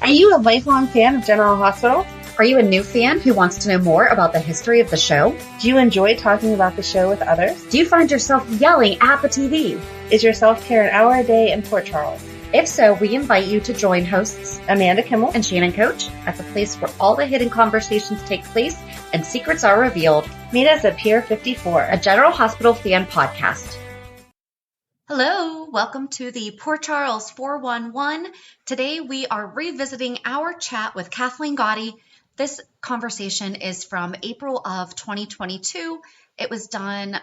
Are you a lifelong fan of General Hospital? Are you a new fan who wants to know more about the history of the show? Do you enjoy talking about the show with others? Do you find yourself yelling at the TV? Is your self-care an hour a day in Port Charles? If so, we invite you to join hosts Amanda Kimmel and Shannon Coach at the place where all the hidden conversations take place and secrets are revealed. Meet us at Pier 54, a General Hospital fan podcast. Hello, welcome to the Port Charles 411. Today we are revisiting our chat with Kathleen Gati. This conversation is from April of 2022. It was done,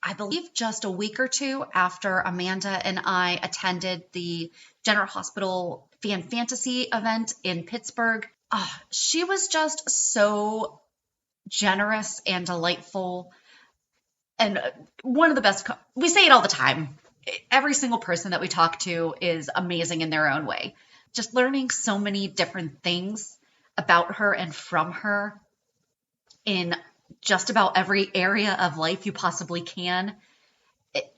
I believe, just a week or two after Amanda and I attended the General Hospital Fan Fantasy event in Pittsburgh. She was just so generous and delightful, and one of the best. We say it all the time. Every single person that we talk to is amazing in their own way. Just learning so many different things about her and from her in just about every area of life you possibly can.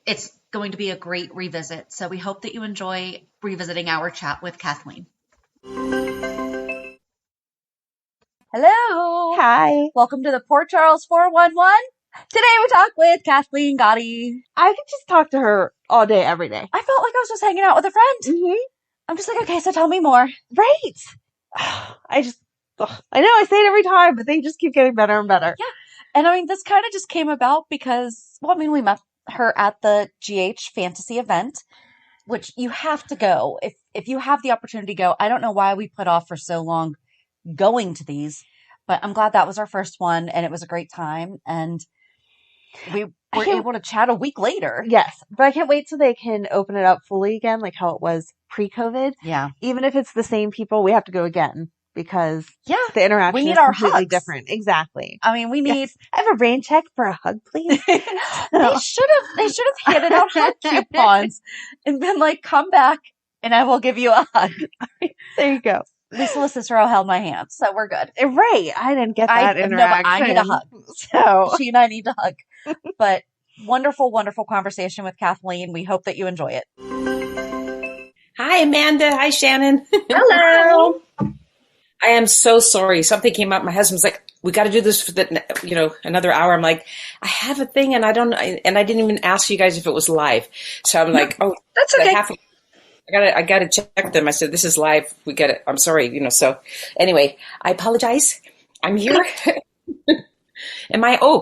It's going to be a great revisit. So we hope that you enjoy revisiting our chat with Kathleen. Hello. Hi. Welcome to the Port Charles 411. Today we talk with Kathleen Gati. I could just talk to her all day, every day. I felt like I was just hanging out with a friend. Mm-hmm. I'm just like, okay, so tell me more. Right. I know I say it every time, but they just keep getting better and better. Yeah. And I mean, this kind of just came about because, we met her at the GH Fantasy event, which you have to go. If you have the opportunity to go, I don't know why we put off for so long going to these, but I'm glad that was our first one and it was a great time. And we were able to chat a week later. Yes, but I can't wait till they can open it up fully again, like how it was pre-COVID. Yeah. Even if it's the same people, we have to go again because the interaction is completely different. Exactly. I mean, we need. Yes. I have a rain check for a hug, please. They should have handed out hug coupons and been like, "Come back, and I will give you a hug." There you go. Lisa Cicero held my hand, so we're good. Right. I didn't get that interaction. No, but I need a hug. So she and I need a hug. But wonderful, wonderful conversation with Kathleen. We hope that you enjoy it. Hi, Amanda. Hi, Shannon. Hello. I am so sorry. Something came up. My husband's like, "We got to do this for another hour." I'm like, "I have a thing, and I didn't even ask you guys if it was live." So I'm like, "Oh, that's okay." I gotta check them. I said, "This is live. We get it." I'm sorry, So anyway, I apologize. I'm here.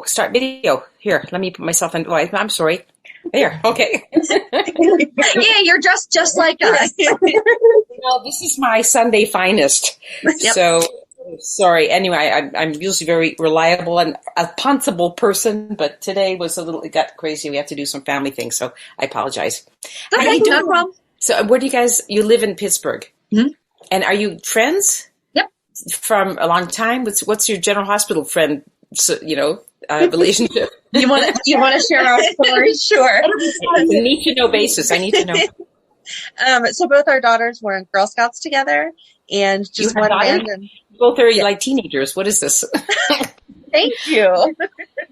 Start video. Here, let me put myself in. I'm sorry. There. Okay. Yeah, you're just like us. This is my Sunday finest. Yep. So sorry. Anyway, I'm usually very reliable and a punchable person, but today it got crazy. We have to do some family things, so I apologize. Okay, no problem. So where do you live in Pittsburgh? Mm-hmm. And are you friends? Yep. From a long time? What's your General Hospital friend, relationship? You want to share our story? Sure. On a need-to-know basis. I need to know. So both our daughters were in Girl Scouts together, and just one random. Both are like teenagers. What is this? Thank you.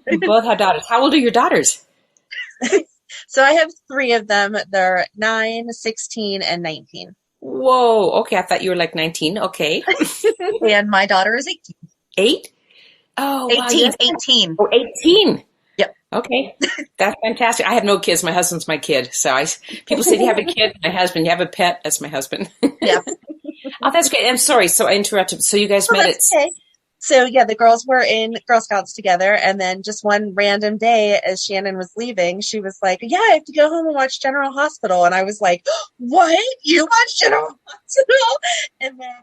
You both have daughters. How old are your daughters? So I have three of them. They're 9, 16, and 19. Whoa. Okay. I thought you were like 19. Okay. And my daughter is 18. 8? Oh, 18. Wow, 18. Oh, 18. Yep. Okay. That's fantastic. I have no kids. My husband's my kid. So people say, "Do you have a kid?" My husband. "You have a pet?" That's my husband. Yeah. Oh, that's great. I'm sorry. So I interrupted. So you guys met at... Okay. So the girls were in Girl Scouts together, and then just one random day as Shannon was leaving, she was like, "Yeah, I have to go home and watch General Hospital." And I was like, "What? You watch General Hospital?" And then,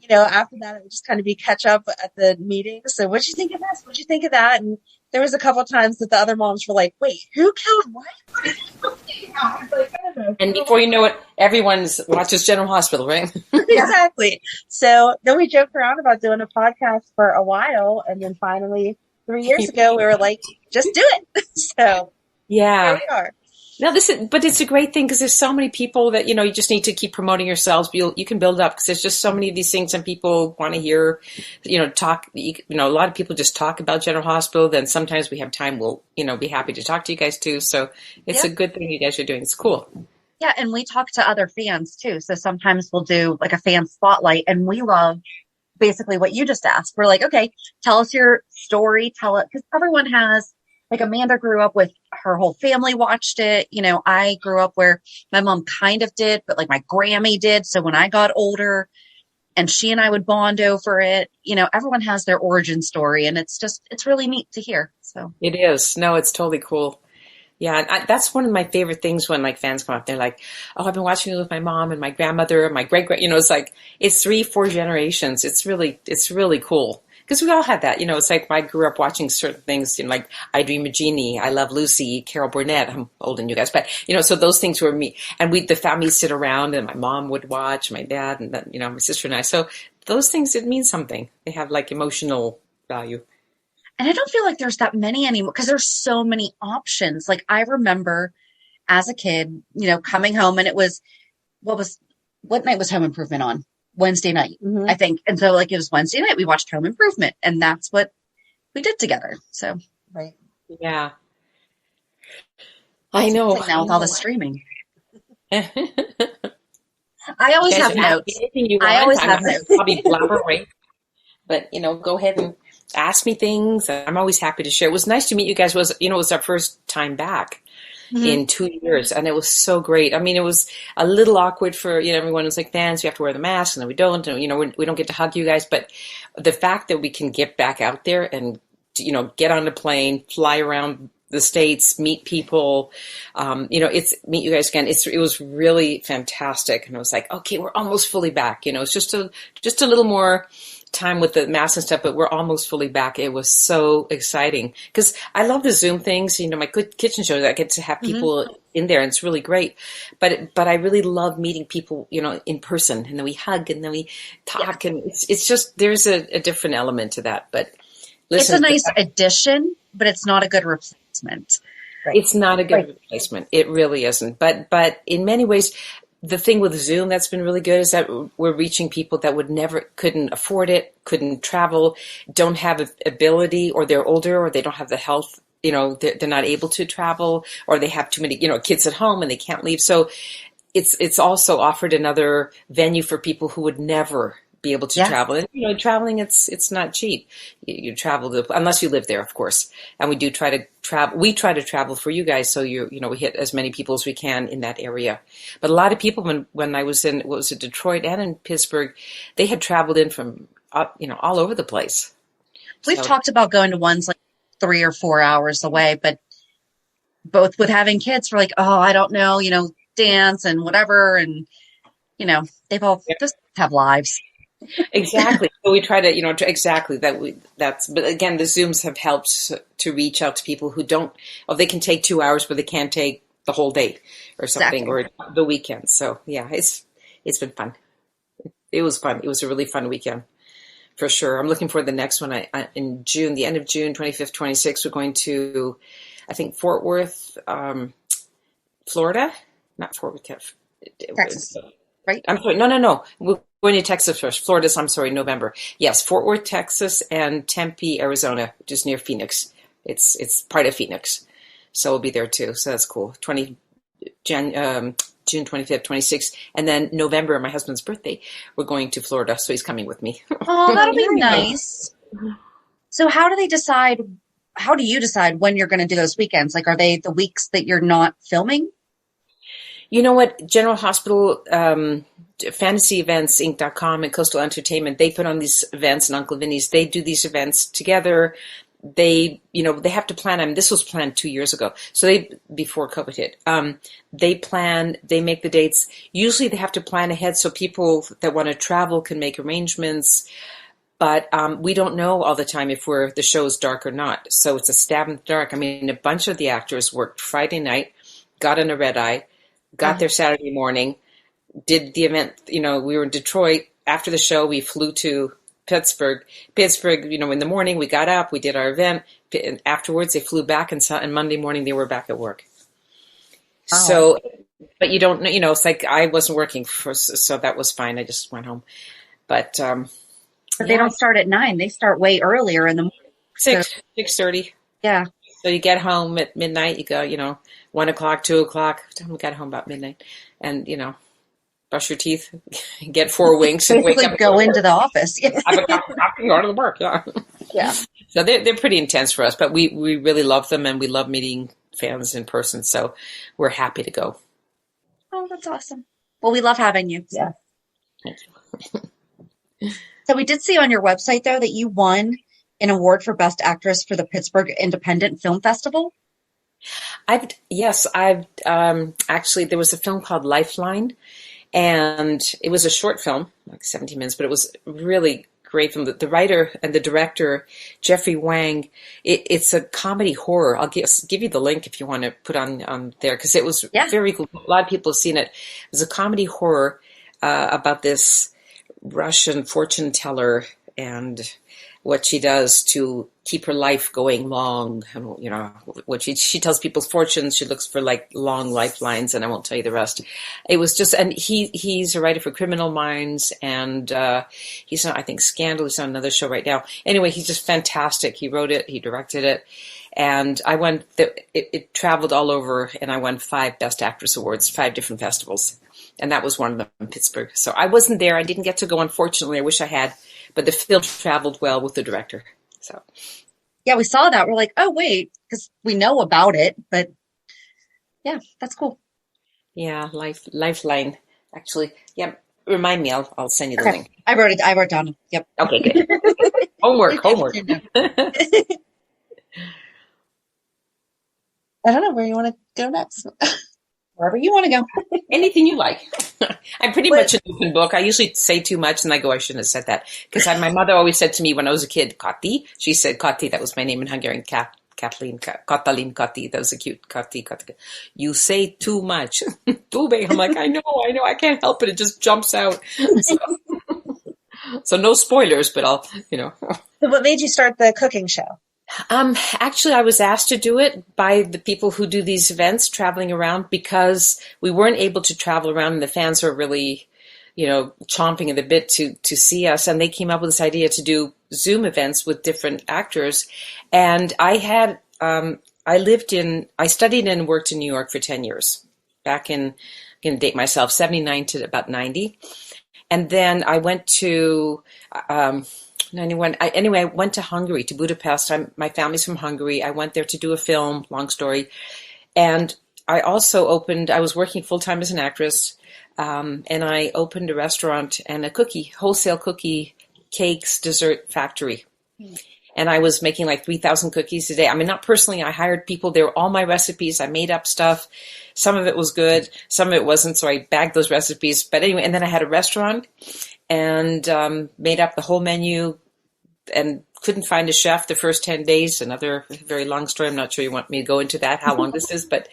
after that, it would just kind of be catch up at the meeting. So what'd you think of this? What'd you think of that? And there was a couple of times that the other moms were like, "Wait, who killed what?" And before you know it, everyone watches General Hospital, right? Exactly. So then we joked around about doing a podcast for a while, and then finally 3 years ago we were like, "Just do it." So yeah, here we are. No, but it's a great thing because there's so many people that, you just need to keep promoting yourselves. You can build up because there's just so many of these things and people want to hear, talk, a lot of people just talk about General Hospital. Then sometimes we have time. We'll, be happy to talk to you guys too. So it's a good thing you guys are doing. It's cool. Yeah, and we talk to other fans too. So sometimes we'll do like a fan spotlight, and we love basically what you just asked. We're like, okay, tell us your story. Tell it, because everyone has, like, Amanda grew up with her whole family watched it. You know, I grew up where my mom kind of did, but like my Grammy did. So when I got older and she and I would bond over it, you know, everyone has their origin story, and it's really neat to hear. So it is. No, it's totally cool. Yeah, and that's one of my favorite things when like fans come up. They're like, "Oh, I've been watching it with my mom and my grandmother, and my great, you know." It's like it's 3-4 generations. It's really cool because we all had that. You know, it's like I grew up watching certain things. You know, like I Dream of Jeannie, I Love Lucy, Carol Burnett. I'm older than you guys, but you know, so those things were me. And the family sit around, and my mom would watch, my dad, and then, you know, my sister and I. So those things, it means something. They have like emotional value. And I don't feel like there's that many anymore because there's so many options. Like I remember as a kid, you know, coming home, and it was, what night was Home Improvement on? Wednesday night, I think. And so like it was Wednesday night, we watched Home Improvement, and that's what we did together. So, right. Yeah. I know. Now with all the streaming. I always have notes. I always have notes. Probably blabber, right? But, you know, go ahead and ask me things. I'm always happy to share. It was nice to meet you guys. It was our first time back in 2 years, and it was so great. I mean, it was a little awkward for, you know, everyone was like, fans, we have to wear the mask, and then we don't, and, you know, we don't get to hug you guys. But the fact that we can get back out there and, you know, get on the plane, fly around the States, meet people, you know, meet you guys again. It was really fantastic. And I was like, okay, we're almost fully back. You know, it's just a little more time with the mask and stuff, but we're almost fully back. It was so exciting because I love the Zoom things. You know, my kitchen shows, I get to have people in there, and it's really great. But I really love meeting people, you know, in person, and then we hug, and then we talk, and it's just, there's a different element to that. But listen, it's a nice addition, but it's not a good replacement. Right. It's not a good replacement. It really isn't. But in many ways, the thing with Zoom that's been really good is that we're reaching people that couldn't afford it, couldn't travel, don't have ability, or they're older, or they don't have the health, you know, they're not able to travel, or they have too many, you know, kids at home and they can't leave. So it's also offered another venue for people who would never be able to travel. And, you know, traveling, it's not cheap. You travel unless you live there, of course. And we do try to travel. We try to travel for you guys, so you know, we hit as many people as we can in that area. But a lot of people, when I was in, Detroit and in Pittsburgh, they had traveled in from, you know, all over the place. We've talked about going to ones like 3 or 4 hours away, but both with having kids, we're like, oh, I don't know, you know, dance and whatever. And, you know, they've all just have lives. Exactly. So we try to, you know, but again, the Zooms have helped to reach out to people who don't, they can take 2 hours, but they can't take the whole day or something, or the weekend. So yeah, it's been fun. It was fun. It was a really fun weekend for sure. I'm looking for the next one. In June, the end of June, 25th, 26th, we're going to, I think, Fort Worth, Florida, not Fort Worth, Texas, right? I'm sorry. No. We're going to Texas first. Florida's, I'm sorry, November. Yes, Fort Worth, Texas, and Tempe, Arizona, which is near Phoenix. It's part of Phoenix, so we'll be there too. So that's cool. June 25th, 26th, and then November, my husband's birthday, we're going to Florida, so he's coming with me. Oh, that'll be nice. So how do you decide when you're going to do those weekends? Like, are they the weeks that you're not filming? You know what? General Hospital, Fantasy Events Inc.com and Coastal Entertainment, they put on these events, and Uncle Vinny's, they do these events together. They, you know, they have to plan. I mean, this was planned 2 years ago. So before COVID hit, they make the dates. Usually they have to plan ahead so people that want to travel can make arrangements. But we don't know all the time if the show is dark or not. So it's a stab in the dark. I mean, a bunch of the actors worked Friday night, got on a red eye, got there Saturday morning, did the event. You know, we were in Detroit. After the show, we flew to Pittsburgh, you know, in the morning, we got up, we did our event. And afterwards, they flew back, and Monday morning, they were back at work. Oh. So, but you don't know, you know, it's like I wasn't working so that was fine. I just went home. But they don't start at 9. They start way earlier in the morning. 6:30. Yeah. So you get home at midnight, you go, 1 o'clock, 2 o'clock. We got home about midnight. And, brush your teeth, get 4 winks, and wake up. Go into the office. Have a cup of coffee and go to the work. Yeah. Yeah. So they're pretty intense for us, but we really love them, and we love meeting fans in person. So we're happy to go. Oh, that's awesome. Well, we love having you. Yeah. Thank you. So we did see on your website, though, that you won an award for Best Actress for the Pittsburgh Independent Film Festival. I've actually, there was a film called Lifeline, and it was a short film, like 17 minutes, but it was really great film. The writer and the director, Jeffrey Wang, it's a comedy horror. I'll give you the link if you want to put on there, because it was very cool. A lot of people have seen it. It was a comedy horror about this Russian fortune teller and what she does to keep her life going long. What she tells people's fortunes. She looks for like long lifelines, and I won't tell you the rest. It was just, and he's a writer for Criminal Minds, and he's on, I think, Scandal. He's on another show right now. Anyway, he's just fantastic. He wrote it, he directed it, and I won. It traveled all over, and I won 5 Best Actress awards, 5 different festivals, and that was one of them in Pittsburgh. So I wasn't there. I didn't get to go, unfortunately. I wish I had. But the film traveled well with the director. So, yeah, we saw that. We're like, oh, wait, because we know about it. But yeah, that's cool. Yeah, Lifeline. Actually, yeah. Remind me. I'll send you the link. I wrote it down. Yep. Okay, good. Homework. I don't know where you want to go next. Wherever you want to go. Anything you like. I'm pretty much an open book. I usually say too much, and I go, I shouldn't have said that. Because my mother always said to me when I was a kid, Kati. She said Kati. That was my name in Hungarian. Kathleen Gati. That was a cute Kati. You say too much. Too big. I'm like, I know. I can't help it. It just jumps out. So no spoilers, but I'll. So what made you start the cooking show? Actually, I was asked to do it by the people who do these events, traveling around, because we weren't able to travel around, and the fans were really, chomping at the bit to see us. And they came up with this idea to do Zoom events with different actors. And I studied and worked in New York for 10 years, back in, I'm going to date myself, 79 to about 90. And then I went to, 91. I went to Hungary, to Budapest. My family's from Hungary. I went there to do a film, long story. And I also I was working full-time as an actress, and I opened a restaurant and a wholesale cookie, cakes, dessert factory. And I was making like 3,000 cookies a day. I mean, not personally. I hired people. They were all my recipes. I made up stuff. Some of it was good. Some of it wasn't. So I bagged those recipes. But anyway, and then I had a restaurant, and made up the whole menu, and couldn't find a chef the first 10 days. Another very long story. I'm not sure you want me to go into that, how long this is. But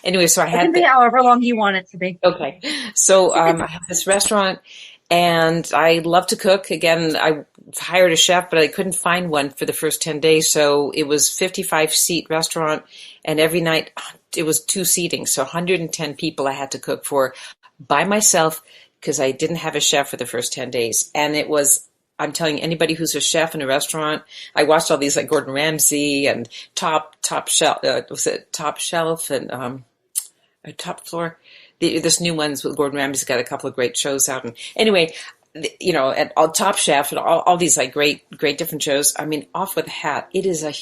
anyway, so I had... It can be however long you want it to be. Okay. So I have this restaurant, and I love to cook. Again, I hired a chef, but I couldn't find one for the first 10 days. So it was 55-seat restaurant, and every night it was 2 seating. So 110 people I had to cook for by myself, because I didn't have a chef for the first 10 days. And it was, I'm telling you, anybody who's a chef in a restaurant, I watched all these like Gordon Ramsay and Top Shelf and Top Floor. This new ones with Gordon Ramsay's got a couple of great shows out. And anyway, at Top Chef and all these like great different shows. I mean, off with a hat. It is a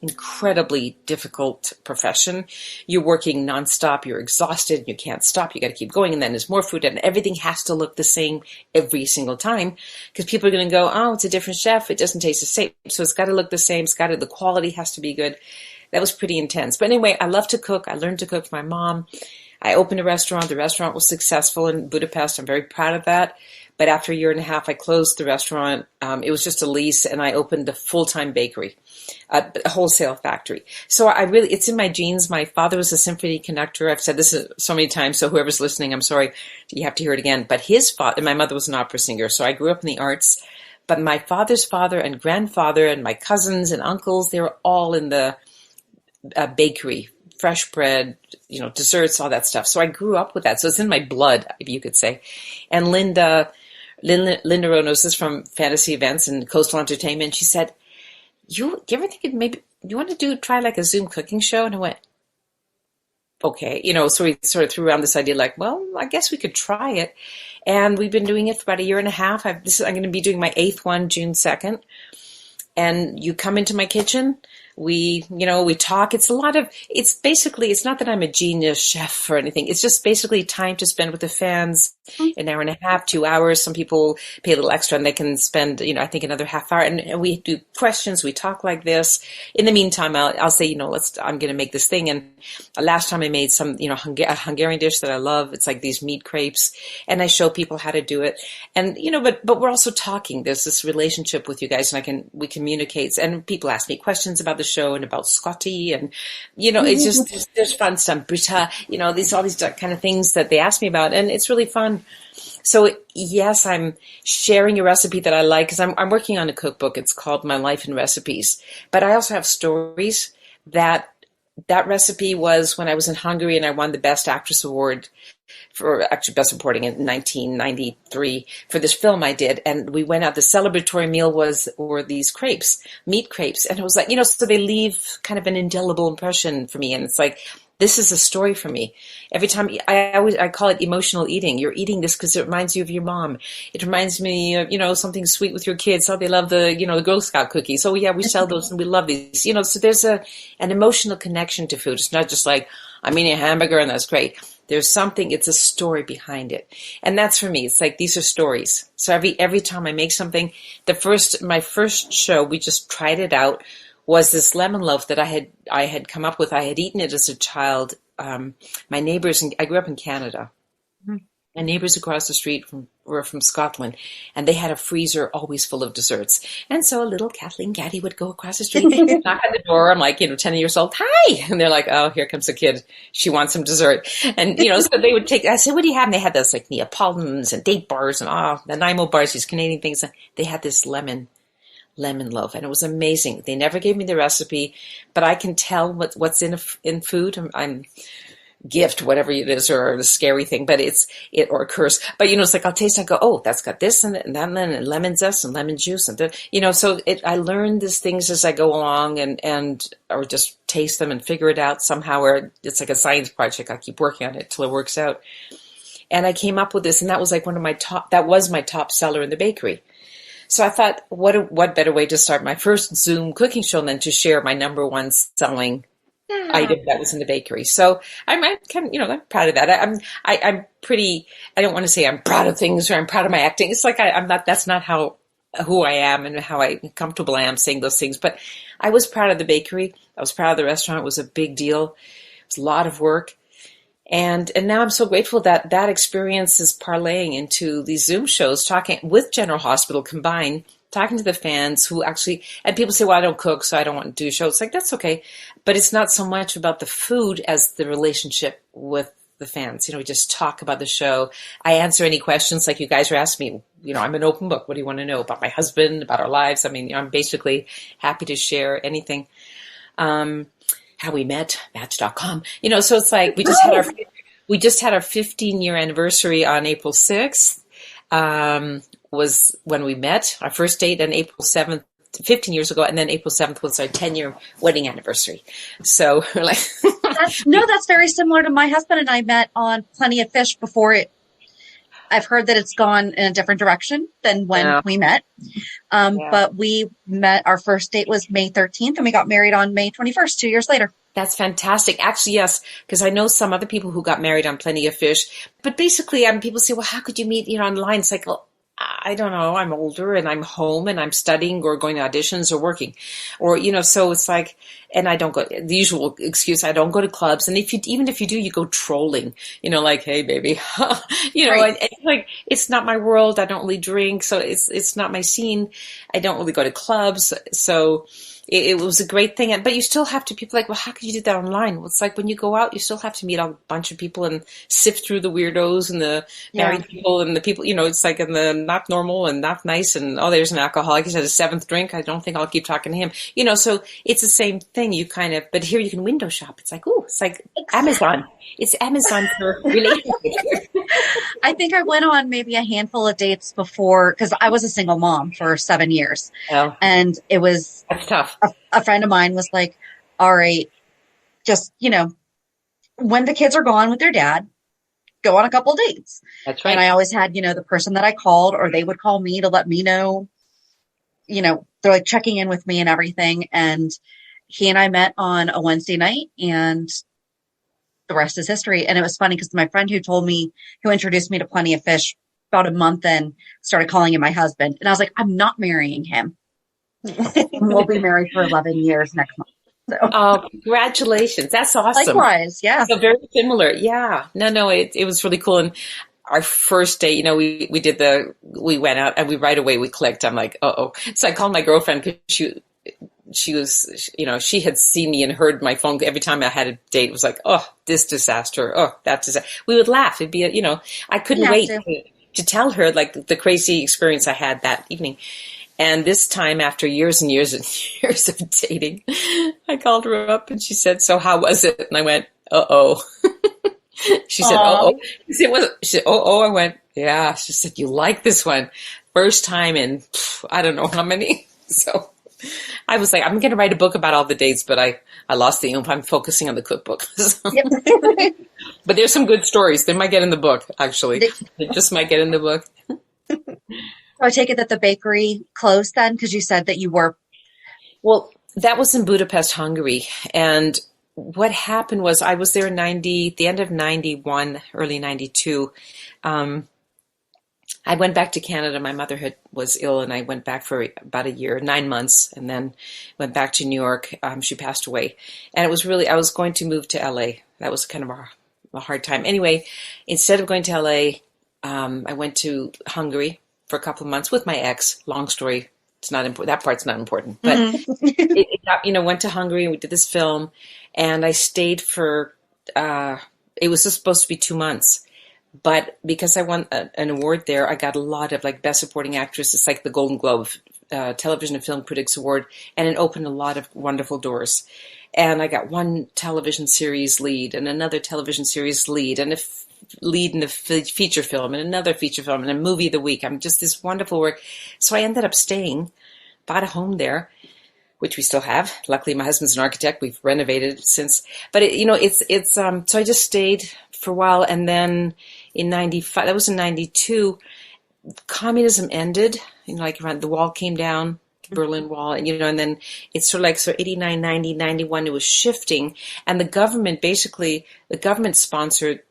incredibly difficult profession. You're working nonstop. You're exhausted. You can't stop. You got to keep going. And then there's more food, and everything has to look the same every single time, because people are going to go, oh, it's a different chef. It doesn't taste the same. So it's got to look the same. The quality has to be good. That was pretty intense. But anyway, I love to cook. I learned to cook for my mom. I opened a restaurant. The restaurant was successful in Budapest. I'm very proud of that. But after a year and a half, I closed the restaurant. It was just a lease, and I opened a full-time bakery, a wholesale factory. So it's in my genes. My father was a symphony conductor. I've said this so many times, so whoever's listening, I'm sorry, you have to hear it again. But his father, and my mother was an opera singer, so I grew up in the arts. But my father's father and grandfather and my cousins and uncles, they were all in the bakery, fresh bread, desserts, all that stuff. So I grew up with that. So it's in my blood, if you could say. And Linda Rowe knows this from Fantasy Events and Coastal Entertainment. She said, "You ever think maybe you want to try like a Zoom cooking show? And I went, okay, so we sort of threw around this idea like, well, I guess we could try it. And we've been doing it for about a year and a half. I'm going to be doing my 8th one, June 2nd. And you come into my kitchen, we talk. It's not that I'm a genius chef or anything. It's just basically time to spend with the fans, an hour and a half, 2 hours. Some people pay a little extra and they can spend, I think another half hour. And we do questions. We talk like this. In the meantime, I'll say, I'm going to make this thing. And last time I made some, a Hungarian dish that I love. It's like these meat crepes, and I show people how to do it. And, but we're also talking. There's this relationship with you guys, and we communicate. And people ask me questions about the show and about Scotty, and it's just there's fun stuff. Britta, all these kind of things that they ask me about, and it's really fun. So yes, I'm sharing a recipe that I like because I'm working on a cookbook. It's called My Life in Recipes, but I also have stories. That recipe was when I was in Hungary and I won the Best Actress Award for actually Best Supporting in 1993 for this film I did. And we went out, the celebratory meal were these crepes, meat crepes. And it was like, so they leave kind of an indelible impression for me. And it's like, this is a story for me. Every time I call it emotional eating. You're eating this because it reminds you of your mom. It reminds me of, something sweet with your kids. How they love the Girl Scout cookies. Oh yeah, we sell those and we love these. So there's an emotional connection to food. It's not just like, I'm eating a hamburger and that's great. There's something, it's a story behind it. And that's for me. It's like, these are stories. So every time I make something, my first show, we just tried it out, was this lemon loaf that I had come up with. I had eaten it as a child. My neighbors, I grew up in Canada. Mm-hmm. My neighbors across the street were from Scotland, and they had a freezer always full of desserts. And so a little Kathleen Gati would go across the street, knock on the door. I'm like, 10 years old. Hi. And they're like, oh, here comes a kid. She wants some dessert. And, so they would I said, what do you have? And they had those like Neapolitans and date bars and the Nanaimo bars, these Canadian things. They had this lemon loaf, and it was amazing. They never gave me the recipe, but I can tell what's in food. I'm gift, whatever it is, or the scary thing, but or a curse. But it's like I'll taste. I go, oh, that's got this and that, and lemon zest and lemon juice, and so I learn these things as I go along, and or just taste them and figure it out somehow. Or it's like a science project. I keep working on it till it works out. And I came up with this, and that was like that was my top seller in the bakery. So I thought, what better way to start my first Zoom cooking show than to share my number one selling item that was in the bakery. So I'm I'm proud of that. I'm pretty, I don't want to say I'm proud of things or I'm proud of my acting. It's like I'm not, that's not who I am and how comfortable I am saying those things. But I was proud of the bakery. I was proud of the restaurant. It was a big deal. It was a lot of work. And now I'm so grateful that experience is parlaying into these Zoom shows, talking with General Hospital combined, talking to the fans who actually, and people say, well, I don't cook, so I don't want to do shows. It's like, that's okay. But it's not so much about the food as the relationship with the fans. We just talk about the show. I answer any questions like you guys are asking me. I'm an open book. What do you want to know about my husband, about our lives? I mean, I'm basically happy to share anything. How we met, Match.com. So it's like we just had our 15-year anniversary on April 6th. Was when we met, our first date, on April 7th, 15 years ago, and then April 7th was our 10-year wedding anniversary. So we're like, that's very similar to my husband and I met on Plenty of Fish before it. I've heard that it's gone in a different direction than when we met. But we met, our first date was May 13th and we got married on May 21st, 2 years later. That's fantastic. Actually, yes, because I know some other people who got married on Plenty of Fish. But basically, people say, well, how could you meet online? It's like, well, I don't know. I'm older and I'm home and I'm studying or going to auditions or working. Or, so it's like, and I don't go, the usual excuse, I don't go to clubs. And even if you do, you go trolling, like, hey, baby, right. And like, it's not my world. I don't really drink. So it's not my scene. I don't really go to clubs. So it was a great thing. But you still have to, people are like, well, how could you do that online? Well, it's like when you go out, you still have to meet a bunch of people and sift through the weirdos and the married people and the people, it's like in the not normal and not nice. And, oh, there's an alcoholic. He's had a seventh drink. I don't think I'll keep talking to him. So it's the same thing. You but here you can window shop. It's like, ooh, it's like exactly. Amazon. It's Amazon for relationships. I think I went on maybe a handful of dates before, because I was a single mom for 7 years. Oh, and it was that's tough. A friend of mine was like, all right, just, when the kids are gone with their dad, go on a couple of dates. That's right. And I always had, the person that I called, or they would call me to let me know, they're like checking in with me and everything. And he and I met on a Wednesday night, and the rest is history. And it was funny because my friend who introduced me to Plenty of Fish about a month in, started calling him my husband. And I was like, I'm not marrying him. We'll be married for 11 years next month. So. Oh, congratulations. That's awesome. Likewise. Yeah. So very similar. Yeah. No, it was really cool. And our first date, we went out and right away we clicked. I'm like, uh-oh. So I called my girlfriend because she was, she had seen me and heard my phone. Every time I had a date, it was like, oh, this disaster. Oh, that disaster. We would laugh. It'd be, I couldn't wait to tell her like the crazy experience I had that evening. And this time, after years and years and years of dating, I called her up and she said, so how was it? And I went, uh-oh. She said, uh-oh. She said, oh, I went, yeah. She said, you like this one. First time in, I don't know how many. So I was like, I'm going to write a book about all the dates, but I lost the oomph. I'm focusing on the cookbook. So. Yep. But there's some good stories. They might get in the book, actually. They just might get in the book. So I take it that the bakery closed then, because you said that you were. Well, that was in Budapest, Hungary. And what happened was I was there in the end of 91, early 92. I went back to Canada. My mother was ill, and I went back for about a year, 9 months, and then went back to New York. She passed away. And it was I was going to move to LA. That was kind of a hard time. Anyway, instead of going to LA, I went to Hungary for a couple of months with my ex. Long story. It's not important. That part's not important. But went to Hungary and we did this film, and I stayed for. It was just supposed to be 2 months, but because I won an award there, I got a lot of like Best Supporting Actress. It's like the Golden Globe, Television and Film Critics Award, and it opened a lot of wonderful doors. And I got one television series lead, and another television series lead, and lead in a feature film and another feature film and a movie of the week. I'm just this wonderful work. So I ended up staying, bought a home there, which we still have. Luckily, my husband's an architect. We've renovated it since. But so I just stayed for a while. And then in 95, that was in 92, communism ended, like around the wall came down, the Berlin Wall, and, and then it's sort of like, so 89, 90, 91, it was shifting. And the government sponsored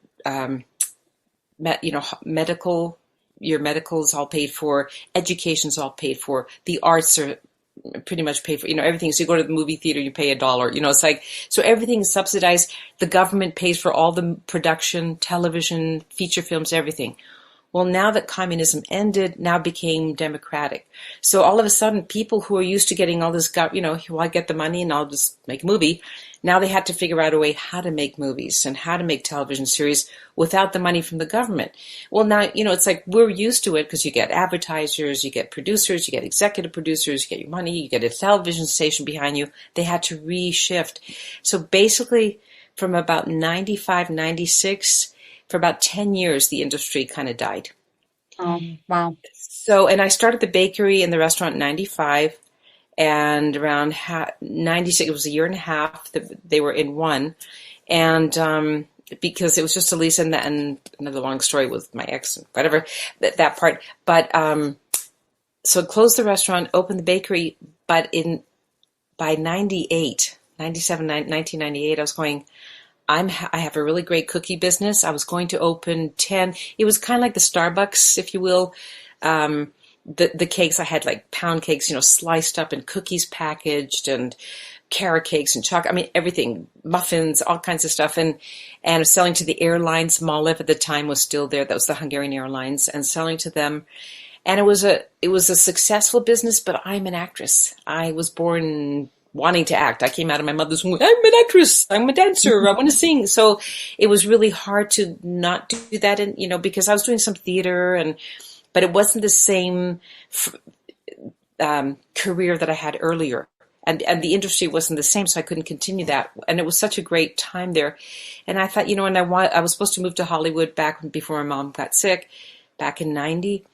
medical, your medical is all paid for, education is all paid for, the arts are pretty much paid for, everything. So you go to the movie theater, you pay $1, it's like, so everything is subsidized. The government pays for all the production, television, feature films, everything. Well, now that communism ended, now became democratic. So all of a sudden, people who are used to getting all this, well, I get the money and I'll just make a movie. Now they had to figure out a way how to make movies and how to make television series without the money from the government. Well, now, it's like we're used to it because you get advertisers, you get producers, you get executive producers, you get your money, you get a television station behind you. They had to reshift. So basically, from about 95, 96, for about 10 years, the industry kind of died. Oh, wow. So, and I started the bakery and the restaurant in 95. And around 96, it was a year and a half that they were in one. And because it was just a lease, and another long story with my ex, whatever, that part. But so closed the restaurant, opened the bakery. But by 1998, I was going, I have a really great cookie business. I was going to open 10. It was kind of like the Starbucks, if you will. The cakes, I had like pound cakes, sliced up and cookies packaged and carrot cakes and chocolate. I mean, everything, muffins, all kinds of stuff. And I was selling to the airlines. Malev at the time was still there. That was the Hungarian Airlines, and selling to them. And it was a successful business, but I'm an actress. I was born wanting to act. I came out of my mother's womb. I'm an actress. I'm a dancer. I want to sing. So it was really hard to not do that. And, because I was doing some theater but it wasn't the same career that I had earlier and the industry wasn't the same, so I couldn't continue that. And it was such a great time there. And I thought, and I was supposed to move to Hollywood before my mom got sick, back in 90.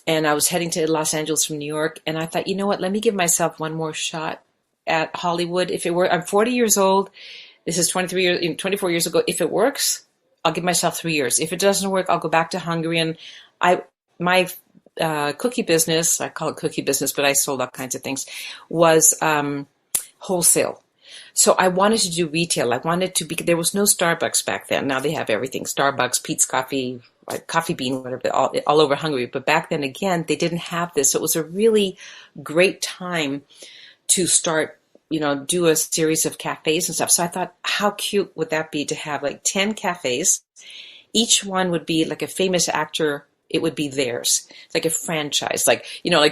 And I was heading to Los Angeles from New York. And I thought, you know what, let me give myself one more shot at Hollywood. I'm 40 years old. This is 24 years ago. If it works, I'll give myself 3 years. If it doesn't work, I'll go back to Hungary. And my cookie business, I call it cookie business, but I sold all kinds of things, was wholesale. So I wanted to do retail. I wanted to there was no Starbucks back then. Now they have everything. Starbucks, Pete's Coffee, Coffee Bean, whatever, all over Hungary. But back then, again, they didn't have this. So it was a really great time to start, do a series of cafes and stuff. So I thought, how cute would that be to have like 10 cafes? Each one would be like a famous actor. It would be theirs. It's like a franchise, like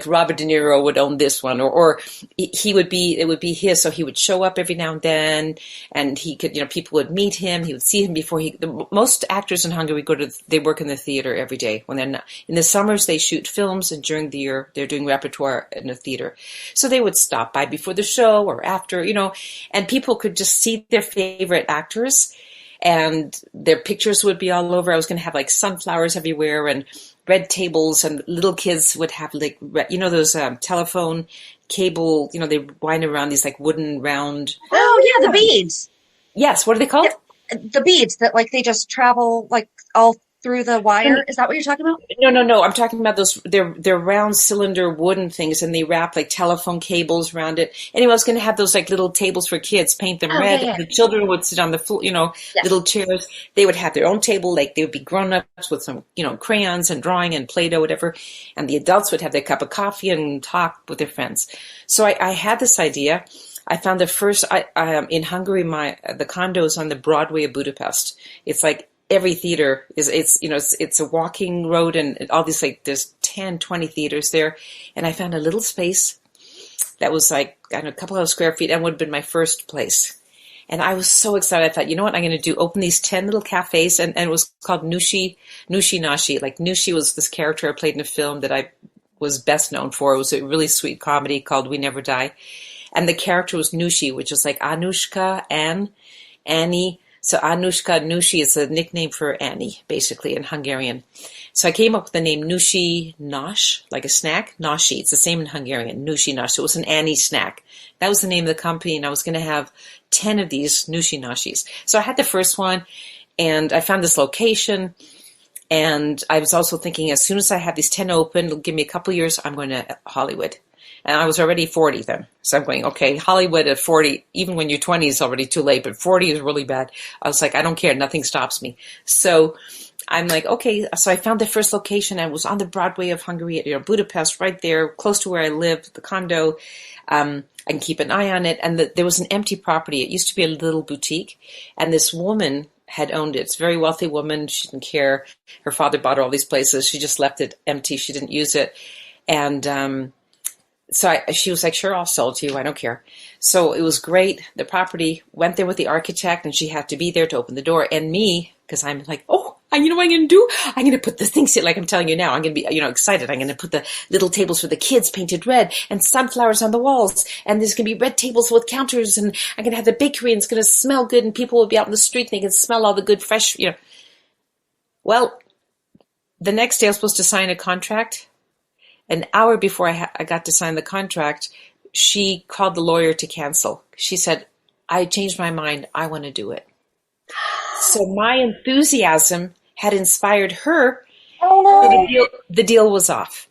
Robert De Niro would own this one, or it would be his. So he would show up every now and then, and he could, people would meet him. He would see him before most actors in Hungary they work in the theater every day. When they're not, in the summers, they shoot films, and during the year, they're doing repertoire in the theater. So they would stop by before the show or after, and people could just see their favorite actors. And their pictures would be all over. I was going to have like sunflowers everywhere and red tables, and little kids would have like, those telephone cable, they wind around these like wooden round. Oh yeah, the beads. Yes. What are they called? The beads that like they just travel like all through the wire. Is that what you're talking about? No. I'm talking about those. They're round cylinder wooden things, and they wrap like telephone cables around it. Anyway, I was going to have those like little tables for kids, paint them red. Yeah. The children would sit on the floor, little chairs. They would have their own table, like they would be grown ups with some, crayons and drawing and Play-Doh, whatever. And the adults would have their cup of coffee and talk with their friends. So I had this idea. I found the first in Hungary. The condo is on the Broadway of Budapest. It's like every theater it's a walking road, and all these, like, there's 10, 20 theaters there. And I found a little space that was like, a couple of square feet, and would have been my first place. And I was so excited. I thought, you know what I'm going to do? Open these 10 little cafes. And it was called Nushi Nashi. Like, Nushi was this character I played in a film that I was best known for. It was a really sweet comedy called We Never Die. And the character was Nushi, which was like Anushka, Annie. So Anushka, Nushi is a nickname for Annie, basically, in Hungarian. So I came up with the name Nushi Nash, like a snack. Nashi, it's the same in Hungarian, Nushi Nash. So it was an Annie snack. That was the name of the company, and I was going to have 10 of these Nushi Nashis. So I had the first one, and I found this location, and I was also thinking, as soon as I have these 10 open, it'll give me a couple years, I'm going to Hollywood. And I was already 40 then. So I'm going, okay, Hollywood at 40, even when you're 20 is already too late, but 40 is really bad. I was like, I don't care. Nothing stops me. So I'm like, okay. So I found the first location, and it was on the Broadway of Hungary, Budapest, right there, close to where I lived, the condo. I can keep an eye on it. And there was an empty property. It used to be a little boutique, and this woman had owned it. It's a very wealthy woman. She didn't care. Her father bought her all these places. She just left it empty. She didn't use it. And, so she was like, sure, I'll sell it to you. I don't care. So it was great. The property, went there with the architect, and she had to be there to open the door. And me, because I'm like, you know what I'm going to do? I'm going to put the things here, like I'm telling you now. I'm going to be, excited. I'm going to put the little tables for the kids painted red, and sunflowers on the walls. And there's going to be red tables with counters, and I'm going to have the bakery, and it's going to smell good, and people will be out in the street, and they can smell all the good, fresh, Well, the next day I was supposed to sign a contract. An hour before I got to sign the contract, she called the lawyer to cancel. She said, I changed my mind. I want to do it. So my enthusiasm had inspired her. Oh, no. The deal was off.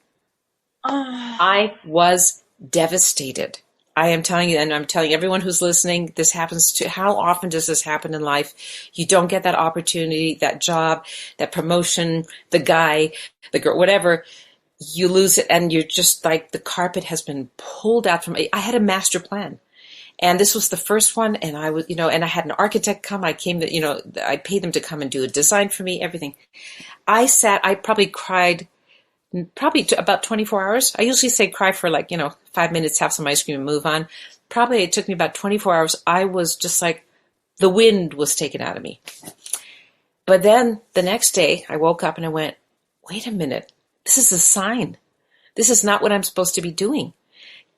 I was devastated. I am telling you, and I'm telling everyone who's listening, this happens to, how often does this happen in life? You don't get that opportunity, that job, that promotion, the guy, the girl, whatever. You lose it, and you're just like, the carpet has been pulled out from. I had a master plan, and this was the first one. And I was, and I had an architect come. I came to, I paid them to come and do a design for me, everything. I probably cried, about 24 hours. I usually say cry for 5 minutes, have some ice cream, and move on. Probably it took me about 24 hours. I was just like, the wind was taken out of me. But then the next day, I woke up and I went, wait a minute. This is a sign. This is not what I'm supposed to be doing.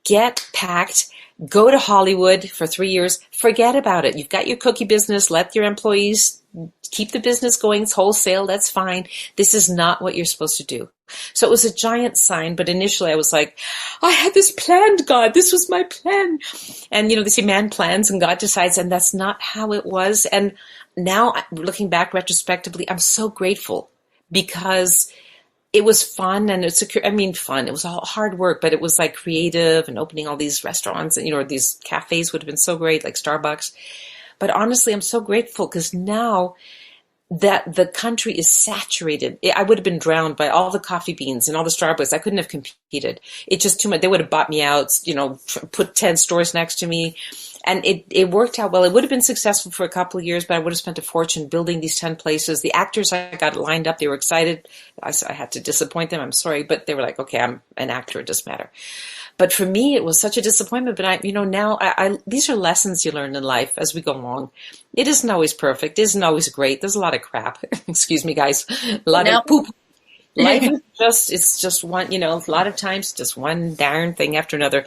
get packed, go to Hollywood for 3 years, forget about it. You've got your cookie business, let your employees keep the business going, it's wholesale, that's fine. This is not what you're supposed to do. So it was a giant sign, but initially I was like, I had this planned, God, this was my plan. And, they say man plans and God decides, and that's not how it was. And now looking back retrospectively, I'm so grateful because it was fun and fun. It was all hard work, but it was like creative and opening all these restaurants and, these cafes would have been so great, like Starbucks. But honestly, I'm so grateful because now that the country is saturated, I would have been drowned by all the coffee beans and all the Starbucks. I couldn't have competed. It's just too much. They would have bought me out, put 10 stores next to me. And it worked out well. It would have been successful for a couple of years, but I would have spent a fortune building these 10 places. The actors I got lined up, they were excited. I had to disappoint them. I'm sorry, but they were like, okay, I'm an actor. It doesn't matter. But for me, it was such a disappointment. But now these are lessons you learn in life as we go along. It isn't always perfect. It isn't always great. There's a lot of crap. Excuse me, guys. A lot of poop. Life is it's just one, a lot of times just one darn thing after another.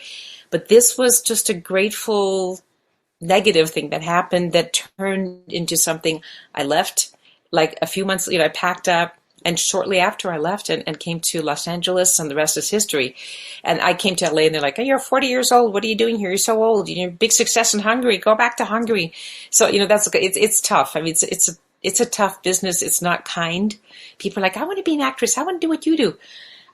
But this was just a grateful negative thing that happened that turned into something. I left like a few months later. I packed up. And shortly after I left and came to Los Angeles, and the rest is history. And I came to LA and they're like, oh, you're 40 years old. What are you doing here? You're so old. You're big success in Hungary. Go back to Hungary. So, that's okay. It's tough. I mean, it's a tough business. It's not kind. People are like, I want to be an actress. I want to do what you do.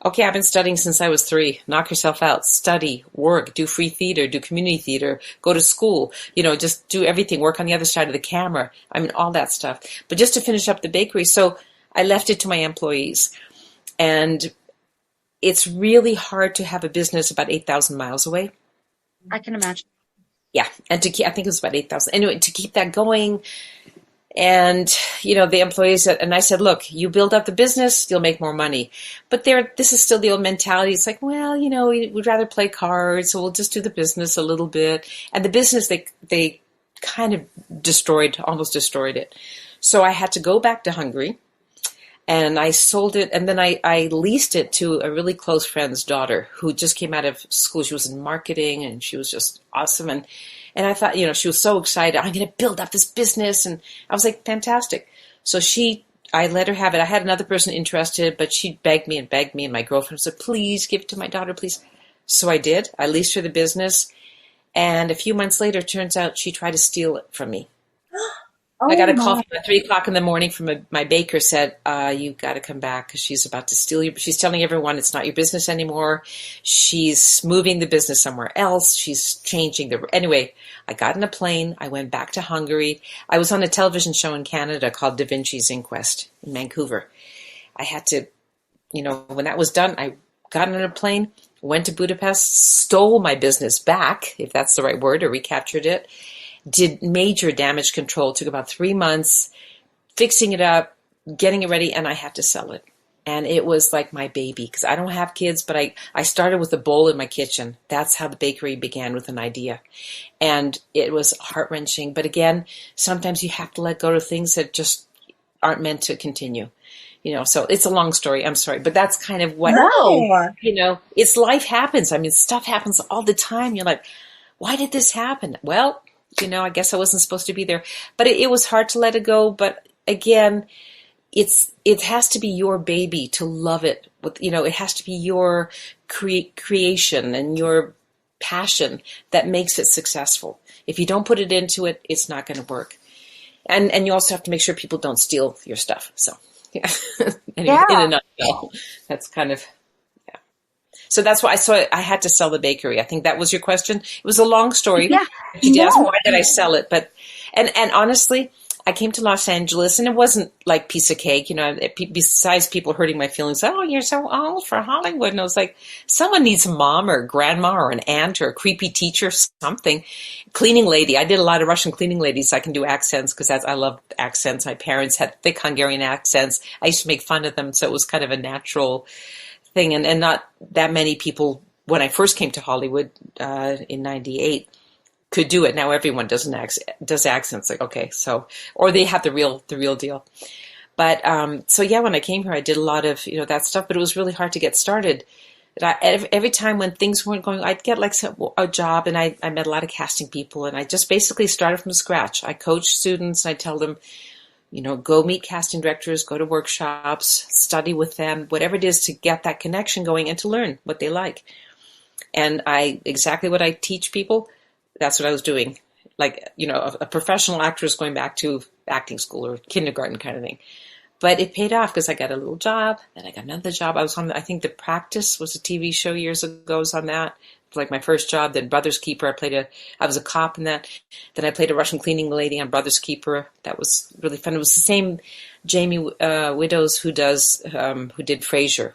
Okay, I've been studying since I was 3. Knock yourself out. Study, work, do free theater, do community theater, go to school, just do everything. Work on the other side of the camera. I mean, all that stuff. But just to finish up the bakery. So I left it to my employees, and it's really hard to have a business about 8,000 miles away. I can imagine. Yeah. And I think it was about 8,000. Anyway, to keep that going. And, the employees said, and I said, look, you build up the business, you'll make more money. But this is still the old mentality. It's like, well, we'd rather play cards, so we'll just do the business a little bit. And the business, they kind of almost destroyed it. So I had to go back to Hungary. And I sold it, and then I leased it to a really close friend's daughter who just came out of school. She was in marketing, and she was just awesome. And I thought, she was so excited. I'm going to build up this business. And I was like, fantastic. So I let her have it. I had another person interested, but she begged me. And my girlfriend said, please give it to my daughter, please. So I did. I leased her the business. And a few months later, it turns out she tried to steal it from me. I got a call at 3:00 in the morning from my baker, said, you got to come back because she's about to steal you. She's telling everyone it's not your business anymore. She's moving the business somewhere else. She's changing anyway, I got in a plane. I went back to Hungary. I was on a television show in Canada called Da Vinci's Inquest in Vancouver. I had to, when that was done, I got on a plane, went to Budapest, stole my business back, if that's the right word, or recaptured it. Did major damage control, took about 3 months, fixing it up, getting it ready, and I had to sell it. And it was like my baby, because I don't have kids, but I started with a bowl in my kitchen. That's how the bakery began, with an idea. And it was heart-wrenching. But again, sometimes you have to let go of things that just aren't meant to continue. So it's a long story. I'm sorry. But that's kind of what, it's life happens. I mean, stuff happens all the time. You're like, why did this happen? Well, I guess I wasn't supposed to be there, but it was hard to let it go. But again, it has to be your baby to love it. It has to be your creation and your passion that makes it successful. If you don't put it into it, it's not going to work. And you also have to make sure people don't steal your stuff. So yeah, anyway, in a nutshell, that's kind of. So that's why I had to sell the bakery. I think that was your question. It was a long story. Yeah. You asked why did I sell it, but and honestly, I came to Los Angeles and it wasn't like piece of cake, besides people hurting my feelings. Oh, you're so old for Hollywood. And I was like, someone needs a mom or a grandma or an aunt or a creepy teacher, something. Cleaning lady. I did a lot of Russian cleaning ladies. So I can do accents because I love accents. My parents had thick Hungarian accents. I used to make fun of them. So it was kind of a natural thing, and not that many people when I first came to Hollywood in '98 could do it. Now everyone does accents. Like, okay, so or they have the real deal. But so yeah, when I came here, I did a lot of that stuff, but it was really hard to get started Every time when things weren't going, I'd get like a job, and I met a lot of casting people, and I just basically started from scratch. I coach students, and I tell them, go meet casting directors, go to workshops, study with them, whatever it is to get that connection going and to learn what they like. And exactly what I teach people, that's what I was doing. Like, a professional actor is going back to acting school or kindergarten kind of thing. But it paid off because I got a little job, then I got another job. I was on, I think The Practice was a TV show years ago. I was on that. It was like my first job. Then Brother's Keeper, I was a cop in that. Then I played a Russian cleaning lady on Brother's Keeper. That was really fun. It was the same Jamie Widows who did Frasier.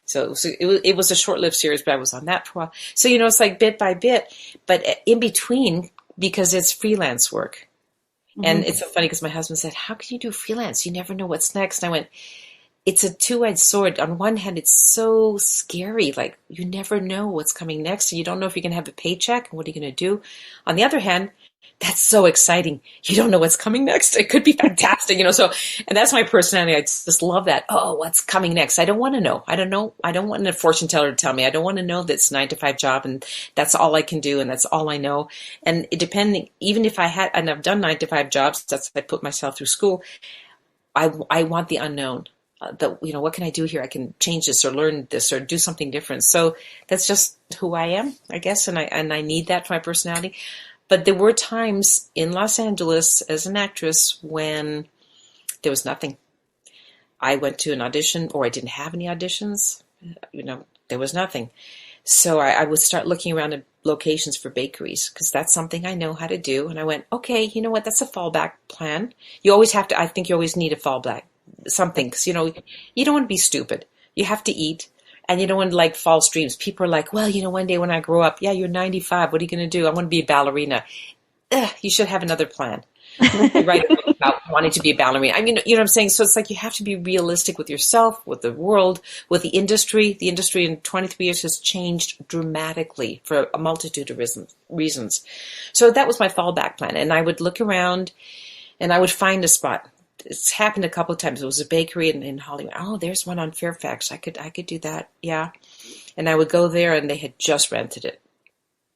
So it was a short-lived series, but I was on that for a while. So, it's like bit by bit, but in between, because it's freelance work. And it's so funny because my husband said, how can you do freelance? You never know what's next. And I went, it's a two-edged sword. On one hand, it's so scary. Like, you never know what's coming next. And you don't know if you're going to have a paycheck. And what are you going to do? On the other hand, that's so exciting. You don't know what's coming next. It could be fantastic, So, and that's my personality. I just love that. Oh, what's coming next? I don't want to know. I don't know. I don't want a fortune teller to tell me. I don't want to know that it's a 9-to-5 job and that's all I can do and that's all I know. And even if and I've done 9-to-5 jobs, that's I put myself through school. I want the unknown. What can I do here? I can change this or learn this or do something different. So that's just who I am, I guess. And I need that for my personality. But there were times in Los Angeles as an actress when there was nothing. I went to an audition, or I didn't have any auditions. There was nothing. So I would start looking around at locations for bakeries because that's something I know how to do. And I went, okay, you know what? That's a fallback plan. You always have to, I think you always need a fallback, something, because, you don't want to be stupid. You have to eat. And you don't want to like false dreams. People are like, well, one day when I grow up, yeah, you're 95. What are you going to do? I want to be a ballerina. You should have another plan. You write a book about wanting to be a ballerina. I mean, you know what I'm saying? So it's like you have to be realistic with yourself, with the world, with the industry. The industry in 23 years has changed dramatically for a multitude of reasons. So that was my fallback plan. And I would look around and I would find a spot. It's happened a couple of times. It was a bakery in Hollywood. Oh, there's one on Fairfax. I could do that. Yeah. And I would go there and they had just rented it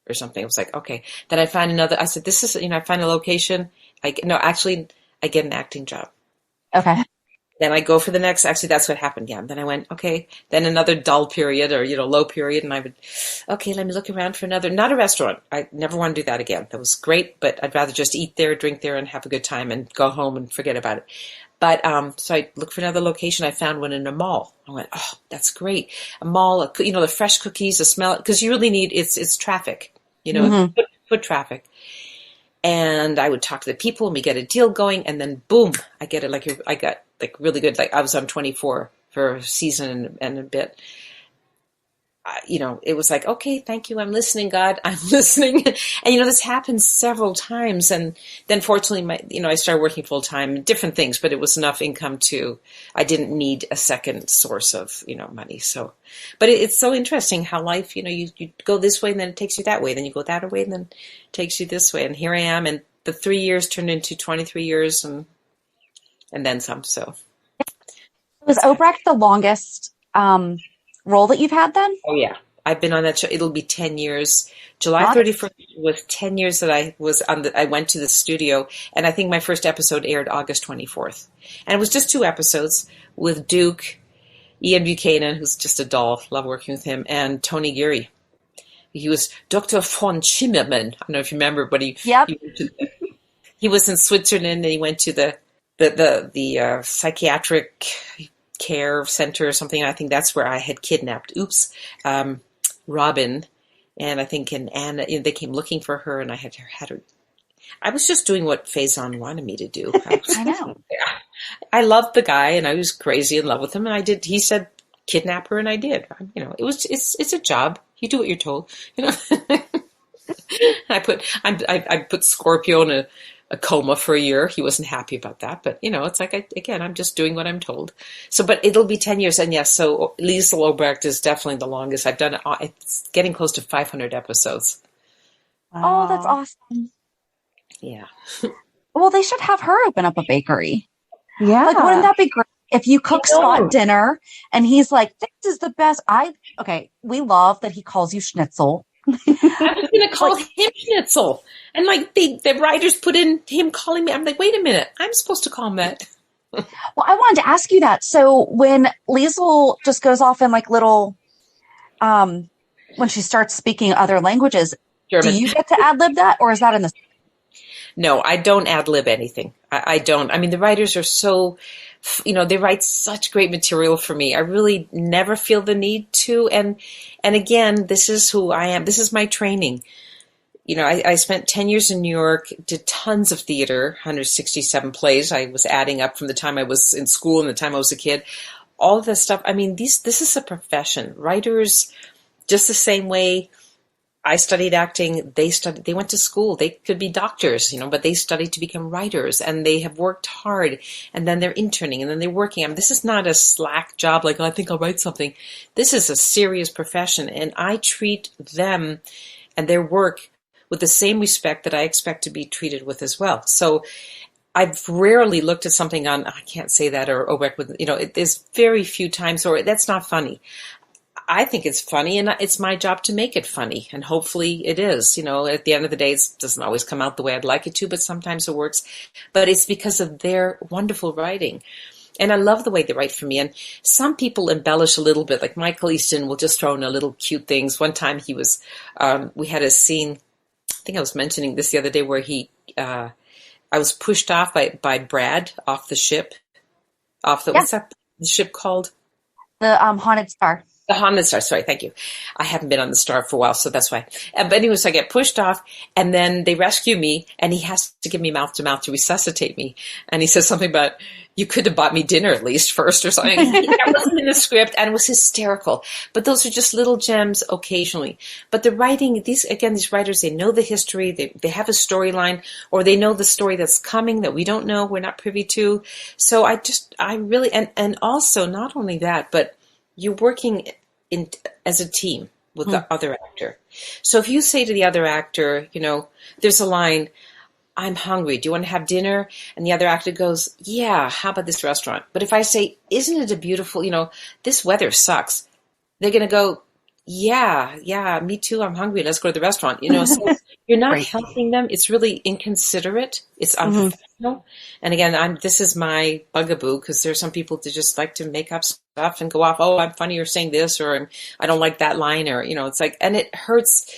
or something. It was like, okay. Then I find another, I said, this is, I find a location. I get an acting job. Okay. Then I go for the next, actually that's what happened. Yeah. Then I went, okay. Then another dull period or, low period. And I would, okay, let me look around for not a restaurant. I never want to do that again. That was great, but I'd rather just eat there, drink there and have a good time and go home and forget about it. But, so I looked for another location. I found one in a mall. I went, oh, that's great. A mall, the fresh cookies, the smell, because you really need, it's traffic, foot traffic. And I would talk to the people and we get a deal going and then boom, I got really good. Like I was on 24 for a season and a bit. It was like, okay, thank you. I'm listening, God. I'm listening. And, this happened several times. And then fortunately, I started working full time, different things, but it was enough income I didn't need a second source of, money. So, but it's so interesting how life, you go this way and then it takes you that way. Then you go that way and then it takes you this way. And here I am. And the 3 years turned into 23 years and then some. So was Obrecht the longest, role that you've had then? Oh yeah. I've been on that show. It'll be 10 years. July 31st was 10 years that I was I went to the studio and I think my first episode aired August 24th. And it was just 2 episodes with Duke, Ian Buchanan, who's just a doll. Love working with him, and Tony Geary. He was Dr. von Schimmermann. I don't know if you remember, but he was in Switzerland and he went to the psychiatric care center or something. I think that's where I had kidnapped. Robin, and I think Anna. They came looking for her, and I had her. I was just doing what Faison wanted me to do. I know. I loved the guy, and I was crazy in love with him. And I did. He said, "Kidnap her," and I did. It's a job. You do what you're told. I put Scorpio in a coma for a year. He wasn't happy about that, but it's like I'm just doing what I'm told. So, but it'll be 10 years, and yes, so Liesl Obrecht is definitely the longest. I've done it. It's getting close to 500 episodes. Wow. Oh, that's awesome. Yeah. Well, they should have her open up a bakery. Yeah. Like, wouldn't that be great? If you cook Scott dinner and he's like, this is the best. We love that he calls you Schnitzel. I was going to call him Schnitzel. And like the writers put in him calling me. I'm like, wait a minute. I'm supposed to call him that. Well, I wanted to ask you that. So when Liesl just goes off in like little, when she starts speaking other languages, German. Do you get to ad-lib that, or is that in the... No, I don't ad-lib anything. I don't. I mean, the writers are so, they write such great material for me. I really never feel the need to. And again, this is who I am. This is my training. I spent 10 years in New York, did tons of theater, 167 plays. I was adding up from the time I was in school and the time I was a kid. All of this stuff. I mean, this is a profession. Writers, just the same way I studied acting, they went to school. They could be doctors, but they studied to become writers, and they have worked hard, and then they're interning, and then they're working. I mean, this is not a slack job like, I think I'll write something. This is a serious profession, and I treat them and their work with the same respect that I expect to be treated with as well. So I've rarely looked at something on, I can't say that, or there's very few times, or that's not funny. I think it's funny, and it's my job to make it funny, and hopefully it is. At the end of the day, it doesn't always come out the way I'd like it to, but sometimes it works. But it's because of their wonderful writing. And I love the way they write for me. And some people embellish a little bit, like Michael Easton will just throw in a little cute things. One time he was, we had a scene, I think I was mentioning this the other day, where I was pushed off by Brad off the ship. What's that the ship called? The Haunted Star. The Haunted Star, sorry, thank you. I haven't been on the Star for a while, so that's why. But anyway, so I get pushed off, and then they rescue me, and he has to give me mouth-to-mouth to resuscitate me. And he says something about, you could have bought me dinner at least first or something. That wasn't in the script, and it was hysterical. But those are just little gems occasionally. But the writing, these writers, they know the history, they have a storyline, or they know the story that's coming that we don't know, we're not privy to. So I really, and also not only that, but you're working as a team with the other actor. So if you say to the other actor, there's a line, I'm hungry, do you want to have dinner? And the other actor goes, yeah, how about this restaurant? But if I say, isn't it a beautiful, this weather sucks, they're going to go, yeah, me too, I'm hungry, let's go to the restaurant. So you're not helping them. It's really inconsiderate. It's unprofessional. And again, this is my bugaboo, because there's some people that just like to make up stuff and go off, oh, I'm funny, you're saying this, or I don't like that line, or, it's like, and it hurts.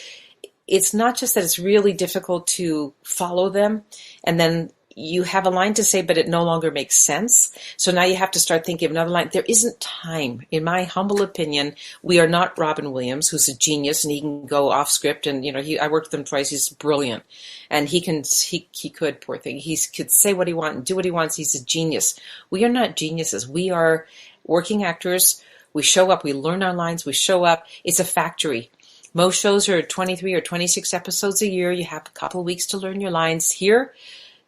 It's not just that it's really difficult to follow them, and then you have a line to say, but it no longer makes sense. So now you have to start thinking of another line. There isn't time. In my humble opinion, we are not Robin Williams, who's a genius, and he can go off script. And, I worked with him twice. He's brilliant. And he could, poor thing. He could say what he wants and do what he wants. He's a genius. We are not geniuses. We are working actors. We show up. We learn our lines. We show up. It's a factory. Most shows are 23 or 26 episodes a year. You have a couple of weeks to learn your lines. Here,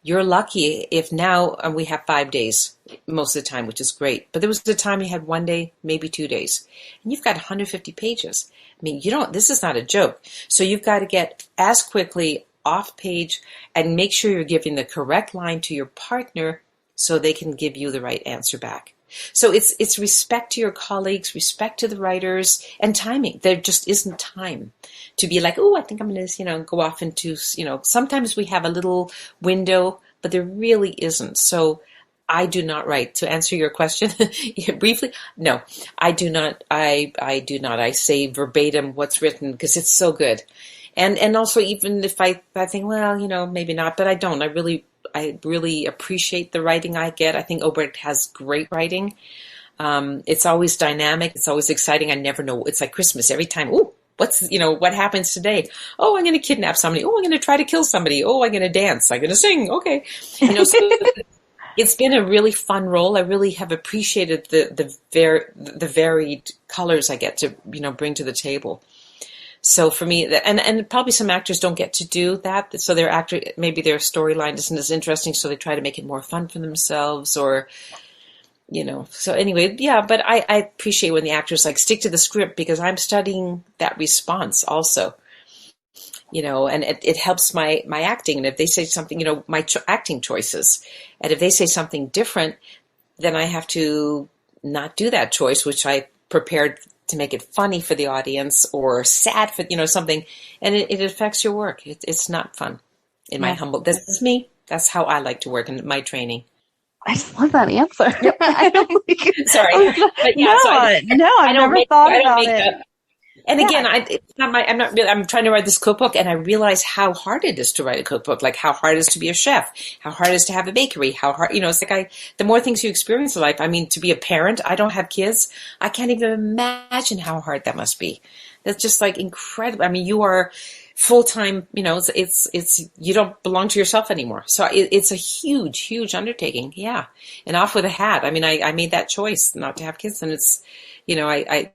you're lucky if now we have 5 days most of the time, which is great. But there was a time you had 1 day, maybe 2 days, and you've got 150 pages. I mean, this is not a joke. So you've got to get as quickly off page and make sure you're giving the correct line to your partner so they can give you the right answer back. So it's respect to your colleagues, respect to the writers, and timing. There just isn't time to be like, oh, I think I'm going to, go off into, sometimes we have a little window, but there really isn't. So I do not write. To answer your question briefly, no, I do not. I do not. I say verbatim what's written because it's so good. And also, even if I think, well, maybe not, but I don't. I really appreciate the writing I get. I think Obrecht has great writing. It's always dynamic. It's always exciting. I never know. It's like Christmas every time. Ooh, what happens today? Oh, I'm going to kidnap somebody. Oh, I'm going to try to kill somebody. Oh, I'm going to dance. I'm going to sing. Okay. So it's been a really fun role. I really have appreciated the varied colors I get to, bring to the table. So for me, and probably some actors don't get to do that. So maybe their storyline isn't as interesting, so they try to make it more fun for themselves, or, So anyway, yeah, but I appreciate when the actors stick to the script, because I'm studying that response also, and it helps my acting. And if they say something, my acting choices, and if they say something different, then I have to not do that choice, which I prepared to make it funny for the audience or sad for, something. And it affects your work. It's not fun in my humble, this is me. That's how I like to work in my training. I just love that answer. Sorry. But yeah, I've never thought about it. And again, I'm trying to write this cookbook, and I realize how hard it is to write a cookbook, like how hard it is to be a chef, how hard it is to have a bakery, how hard, it's like the more things you experience in life, I mean, to be a parent, I don't have kids. I can't even imagine how hard that must be. That's just like incredible. I mean, you are full-time, it's you don't belong to yourself anymore. So it's a huge, huge undertaking. Yeah. And off with a hat. I mean, I made that choice not to have kids, and it's, I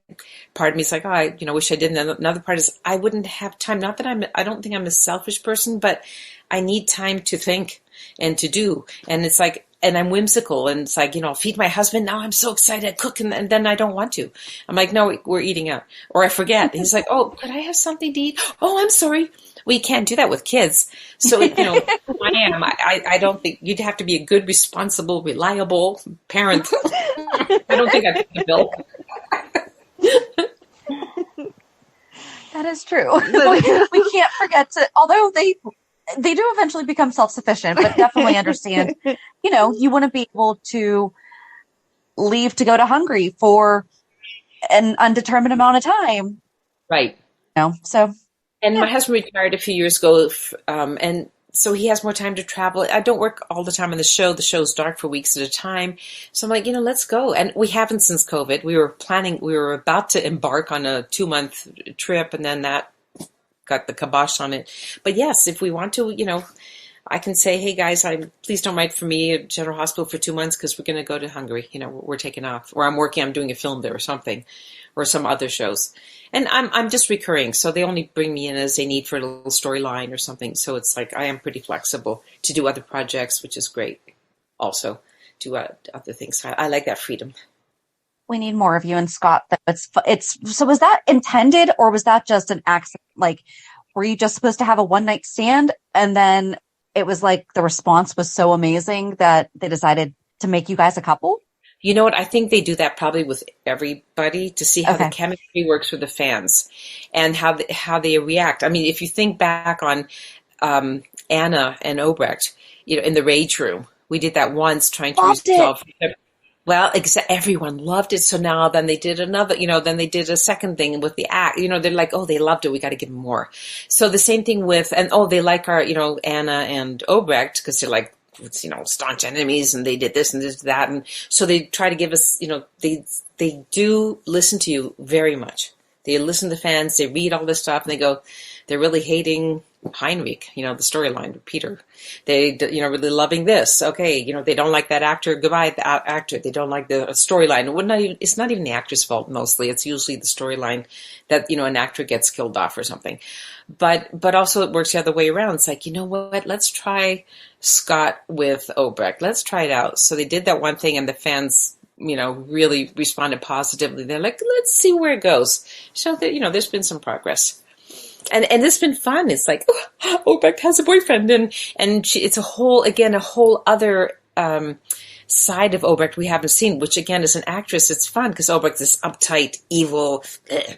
part of me is like, oh, I wish I didn't. And another part is I wouldn't have time. Not that I don't think I'm a selfish person, but I need time to think and to do. And it's like, and I'm whimsical, and it's like, feed my husband. Now I'm so excited to cook, and then I don't want to. I'm like, no, we're eating out. Or I forget. He's like, oh, could I have something to eat? Oh, I'm sorry. Well, you can't do that with kids. So, who I am. I don't think you'd have to be a good, responsible, reliable parent. I don't think I fit the bill. That is true. We can't forget to, although they do eventually become self-sufficient, but definitely understand, you want to be able to leave to go to Hungary for an undetermined amount of time. Right. So. And my husband retired a few years ago, and so he has more time to travel. I don't work all the time on the show. The show's dark for weeks at a time. So I'm like, let's go. And we haven't since COVID. We were about to embark on a 2-month trip, and then that got the kibosh on it. But yes, if we want to, I can say, hey guys, please don't write for me at General Hospital for 2 months because we're going to go to Hungary. We're taking off, or I'm doing a film there or something, or some other shows. And I'm just recurring, so they only bring me in as they need for a little storyline or something. So it's like I am pretty flexible to do other projects, which is great. Also, do other things. I like that freedom. We need more of you and Scott. So was that intended, or was that just an accident? Like, were you just supposed to have a one-night stand, and then it was like the response was so amazing that they decided to make you guys a couple? You know what? I think they do that probably with everybody to see how the chemistry works with the fans and how they react. I mean, if you think back on Anna and Obrecht, in the Rage Room, we did that once trying to resolve. Well, everyone loved it. So now then they did another, then they did a second thing with the act. They're like, oh, they loved it. We got to give them more. So the same thing with, and they like our, Anna and Obrecht because they're like, staunch enemies, and they did this and this, that. And so they try to give us, they do listen to you very much. They listen to the fans, they read all this stuff, and they go, they're really hating Heinrich, the storyline with Peter. They, really loving this. Okay, they don't like that actor. Goodbye, the actor. They don't like the storyline. It's not even the actor's fault mostly. It's usually the storyline that, an actor gets killed off or something. But also it works the other way around. It's like, you know what? Let's try Scott with Obrecht. Let's try it out. So they did that one thing, and the fans, really responded positively. They're like, let's see where it goes. So that, there's been some progress. And it's been fun. It's like, Obrecht has a boyfriend, and it's a whole other side of Obrecht we haven't seen, which again, as an actress, it's fun because Obrecht is uptight, evil,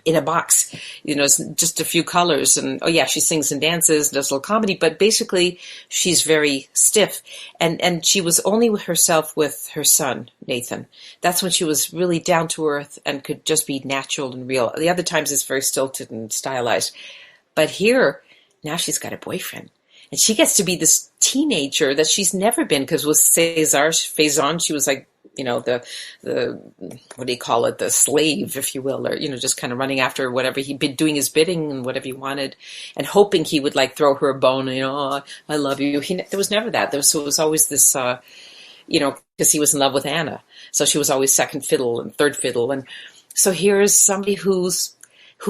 in a box. It's just a few colors, and she sings and dances, and does a little comedy, but basically she's very stiff. And she was only with herself with her son, Nathan. That's when she was really down to earth and could just be natural and real. The other times it's very stilted and stylized. But here, now she's got a boyfriend. And she gets to be this teenager that she's never been, because with Faison, she was like, the what do you call it, the slave, if you will, or, just kind of running after whatever he'd been doing his bidding and whatever he wanted, and hoping he would like throw her a bone, oh, I love you. There was never that. So it was always this, because he was in love with Anna. So she was always second fiddle and third fiddle. And so here's somebody who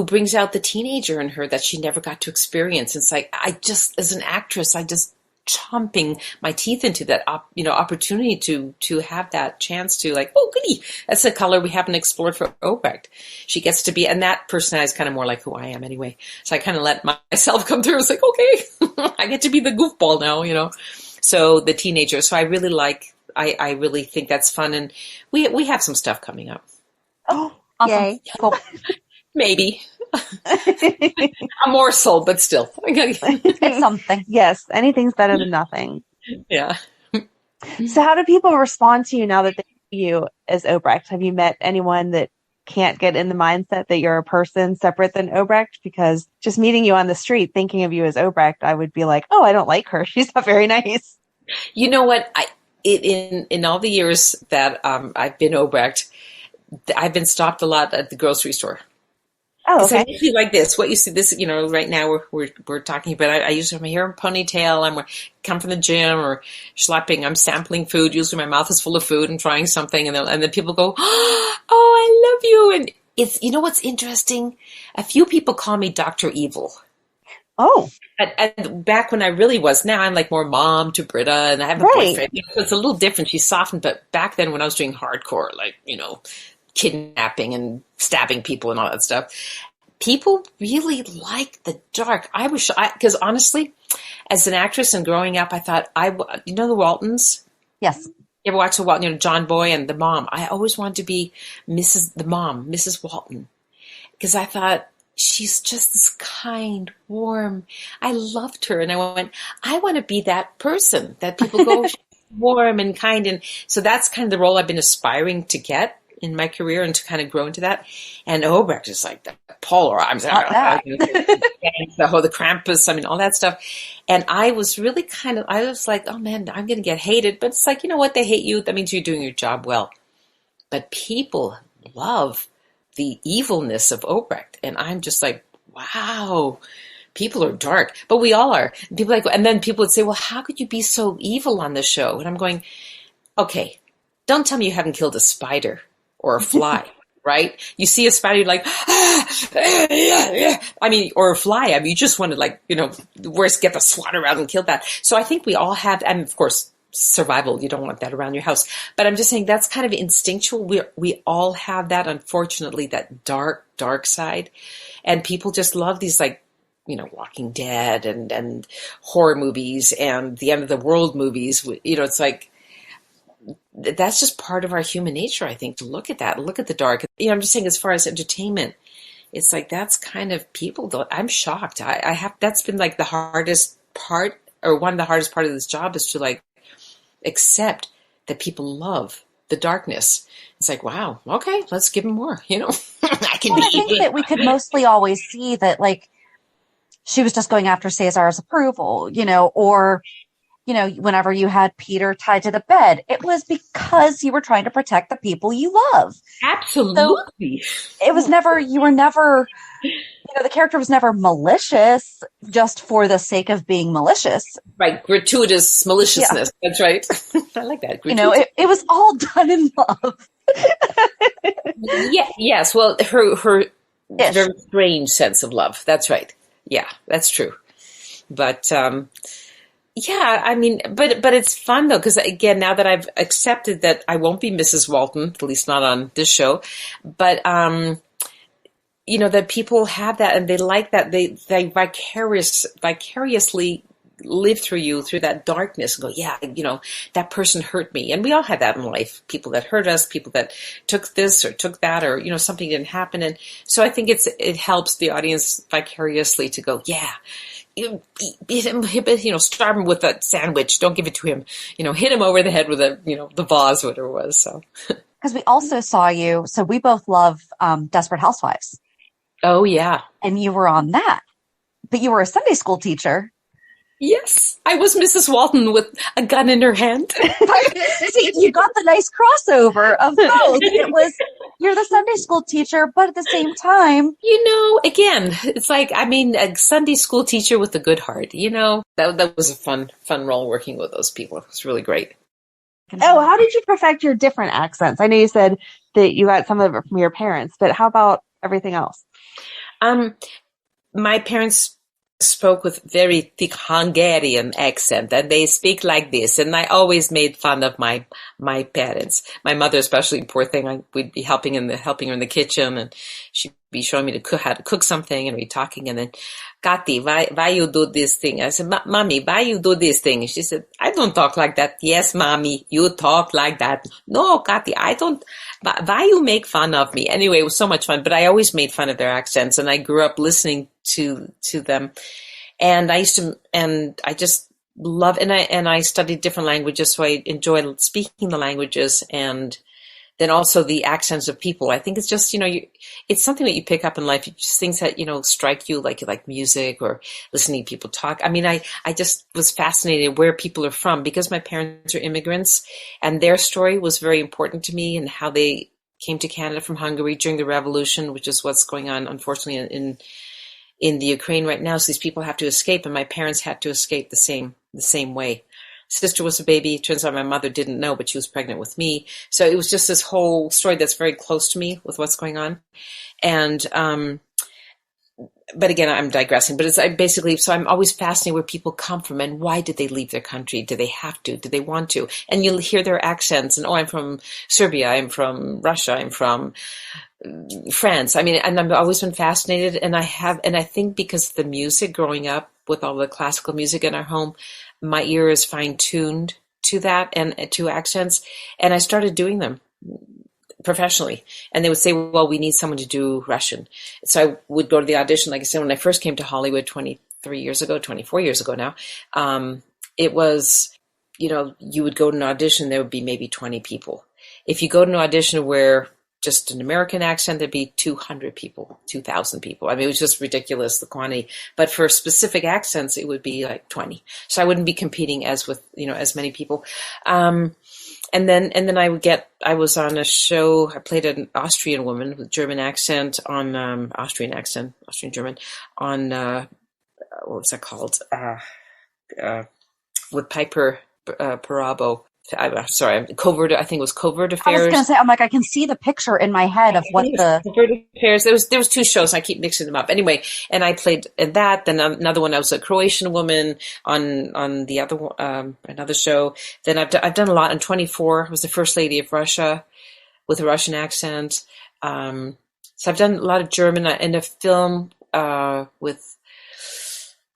brings out the teenager in her that she never got to experience. It's like, as an actress, I just chomping my teeth into that, opportunity to have that chance to like, oh, goody, that's a color we haven't explored for Obrecht. She gets to be, and that personality is kind of more like who I am anyway. So I kind of let myself come through. It's like, okay, I get to be the goofball now, So the teenager. So I really like I really think that's fun. And we have some stuff coming up. Oh, awesome. Yay. Cool. Maybe. A morsel, but still. It's something. Yes, anything's better than nothing. Yeah. So how do people respond to you now that they see you as Obrecht? Have you met anyone that can't get in the mindset that you're a person separate than Obrecht? Because just meeting you on the street, thinking of you as Obrecht, I would be like, oh, I don't like her. She's not very nice. You know what? In all the years that I've been Obrecht, I've been stopped a lot at the grocery store. Oh, okay. So usually like this, what you see this, right now we're talking about, I usually have my hair in a ponytail, I'm come from the gym or schlepping, I'm sampling food, usually my mouth is full of food and trying something, and then people go, oh, I love you. And it's, what's interesting? A few people call me Dr. Evil. Oh. And back when I really was, now I'm like more mom to Britta, and I have a boyfriend. So it's a little different. She's softened, but back then when I was doing hardcore, like, kidnapping and stabbing people and all that stuff, people really like the dark. I was, because honestly, as an actress and growing up, I thought, the Waltons? Yes. You ever watch the Walton, John Boy and the mom? I always wanted to be Mrs. Walton, because I thought, she's just this kind, warm. I loved her. And I went, I want to be that person that people go, she's warm and kind. And so that's kind of the role I've been aspiring to get in my career and to kind of grow into that. And Obrecht is like the polar. The Krampus, all that stuff. And I was really I was like, oh man, I'm going to get hated. But it's like, you know what? They hate you. That means you're doing your job well. But people love the evilness of Obrecht. And I'm just like, wow, people are dark, but we all are. And then people would say, well, how could you be so evil on the show? And I'm going, okay, don't tell me you haven't killed a spider or a fly, right? You see a spider, you're like, or a fly. You just want to get the SWAT around and kill that. So I think we all have, and of course, survival, you don't want that around your house. But I'm just saying that's kind of instinctual. We all have that, unfortunately, that dark side. And people just love these Walking Dead and horror movies and the end of the world movies. It's like, that's just part of our human nature, I think, to look at that, look at the dark. I'm just saying, as far as entertainment, it's like, that's kind of people don't, I'm shocked. That's been like the hardest part, or one of the hardest part of this job, is to accept that people love the darkness. It's like, wow, okay, let's give them more, I think that we could mostly always see that, she was just going after Cesar's approval, or, whenever you had Peter tied to the bed, it was because you were trying to protect the people you love. Absolutely. So it was never, the character was never malicious just for the sake of being malicious. Right. Gratuitous maliciousness. Yeah. That's right. I like that. It was all done in love. Yeah. Yes. Well, her very strange sense of love. That's right. Yeah, that's true. But, but it's fun though, because again, now that I've accepted that I won't be Mrs. Walton, at least not on this show, but, that people have that and they like that. They vicariously live through that darkness and go, yeah, that person hurt me. And we all have that in life. People that hurt us, people that took this or took that, or, something didn't happen. And so I think it helps the audience vicariously to go, yeah, beat him, starve him with that sandwich. Don't give it to him. Hit him over the head with the vase, whatever it was. So, because we also saw you. So we both love Desperate Housewives. Oh yeah. And you were on that, but you were a Sunday school teacher. Yes, I was Mrs. Walton with a gun in her hand. See, you got the nice crossover of both. It was, you're the Sunday school teacher, but at the same time, again, it's like, a Sunday school teacher with a good heart. That was a fun role working with those people. It was really great. Oh, how did you perfect your different accents? I know you said that you got some of it from your parents, but how about everything else? My parents spoke with very thick Hungarian accent, and they speak like this. And I always made fun of my parents. My mother, especially, poor thing. We'd be helping her in the kitchen, and she'd be showing me to cook, how to cook something, and we'd be talking, and then, Kati, why you do this thing? I said, Mommy, why you do this thing? And she said, I don't talk like that. Yes, Mommy, you talk like that. No, Kati, I don't. Why you make fun of me? Anyway, it was so much fun, but I always made fun of their accents, and I grew up listening to them. And I just love, and I studied different languages, so I enjoy speaking the languages, and then also the accents of people. I think it's just, it's something that you pick up in life. Just things that, strike you, like music or listening to people talk. I mean, I just was fascinated where people are from, because my parents are immigrants, and their story was very important to me, and how they came to Canada from Hungary during the revolution, which is what's going on, unfortunately, in the Ukraine right now. So these people have to escape, and my parents had to escape the same way. Sister was a baby. Turns out my mother didn't know, but she was pregnant with me. So it was just this whole story that's very close to me with what's going on. And, but again, I'm digressing, but so I'm always fascinated where people come from, and why did they leave their country? Do they have to? Do they want to? And you'll hear their accents, and, I'm from Serbia, I'm from Russia, I'm from France. I mean, and I've always been fascinated, and I think because of the music, growing up with all the classical music in our home, my ear is fine-tuned to that and to accents, and I started doing them professionally. And they would say, well, we need someone to do Russian. So I would go to the audition. Like I said, when I first came to Hollywood 24 years ago now, it was, you would go to an audition, there would be maybe 20 people. If you go to an audition where just an American accent, there'd be 200 people, 2,000 people. I mean, it was just ridiculous, the quantity. But for specific accents, it would be like 20. So I wouldn't be competing as many people. And then I was on a show, I played an Austrian woman with German accent on, Austrian German, on, what was that called? With Piper Perabo. I'm sorry, Covert. I think it was Covert Affairs. I was going to say, I'm like, I can see the picture in my head of what the Covert Affairs. There was two shows. I keep mixing them up. Anyway, and I played in that. Then another one, I was a Croatian woman on the other another show. Then I've done a lot. In 24, I was the first lady of Russia with a Russian accent. So I've done a lot of German in a film with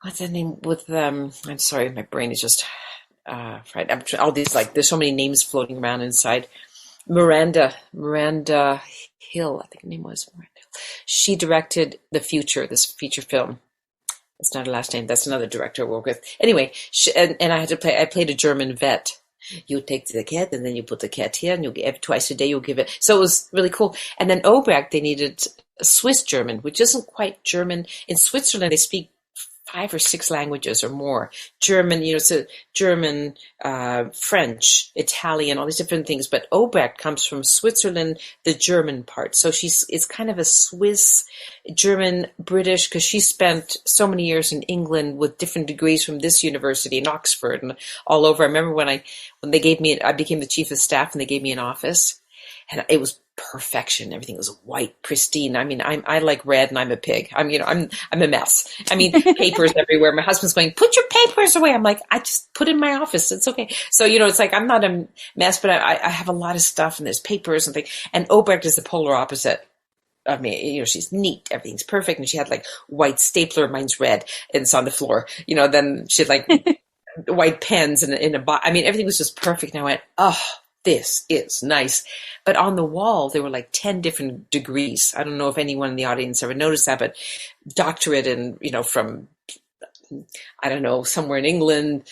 what's that name? With I'm sorry, my brain is just. Right. All these, there's so many names floating around inside. Miranda Hill, I think her name was Miranda Hill. She directed The Future, this feature film. That's not her last name. That's another director I work with. Anyway, and I played a German vet. You take the cat, and then you put the cat here, and you give twice a day, you'll give it. So it was really cool. And then Obrecht, they needed a Swiss German, which isn't quite German. In Switzerland, they speak 5 or 6 languages or more. German, so German, French, Italian, all these different things. But Obrecht comes from Switzerland, the German part. So it's kind of a Swiss, German, British, because she spent so many years in England with different degrees from this university in Oxford and all over. I remember when they gave me, I became the chief of staff, and they gave me an office, and it was perfection. Everything was white, pristine. I mean, I like red, and I'm a pig. I'm a mess. I mean, papers everywhere. My husband's going, put your papers away. I'm like, I just put in my office. It's okay. So, it's like, I'm not a mess, but I have a lot of stuff, and there's papers and things. And Obrecht is the polar opposite of me. She's neat. Everything's perfect. And she had white stapler. Mine's red, and it's on the floor. Then she had white pens in a box. I mean, everything was just perfect. And I went, oh, this is nice. But on the wall, there were 10 different degrees. I don't know if anyone in the audience ever noticed that, but doctorate in, from, I don't know, somewhere in England,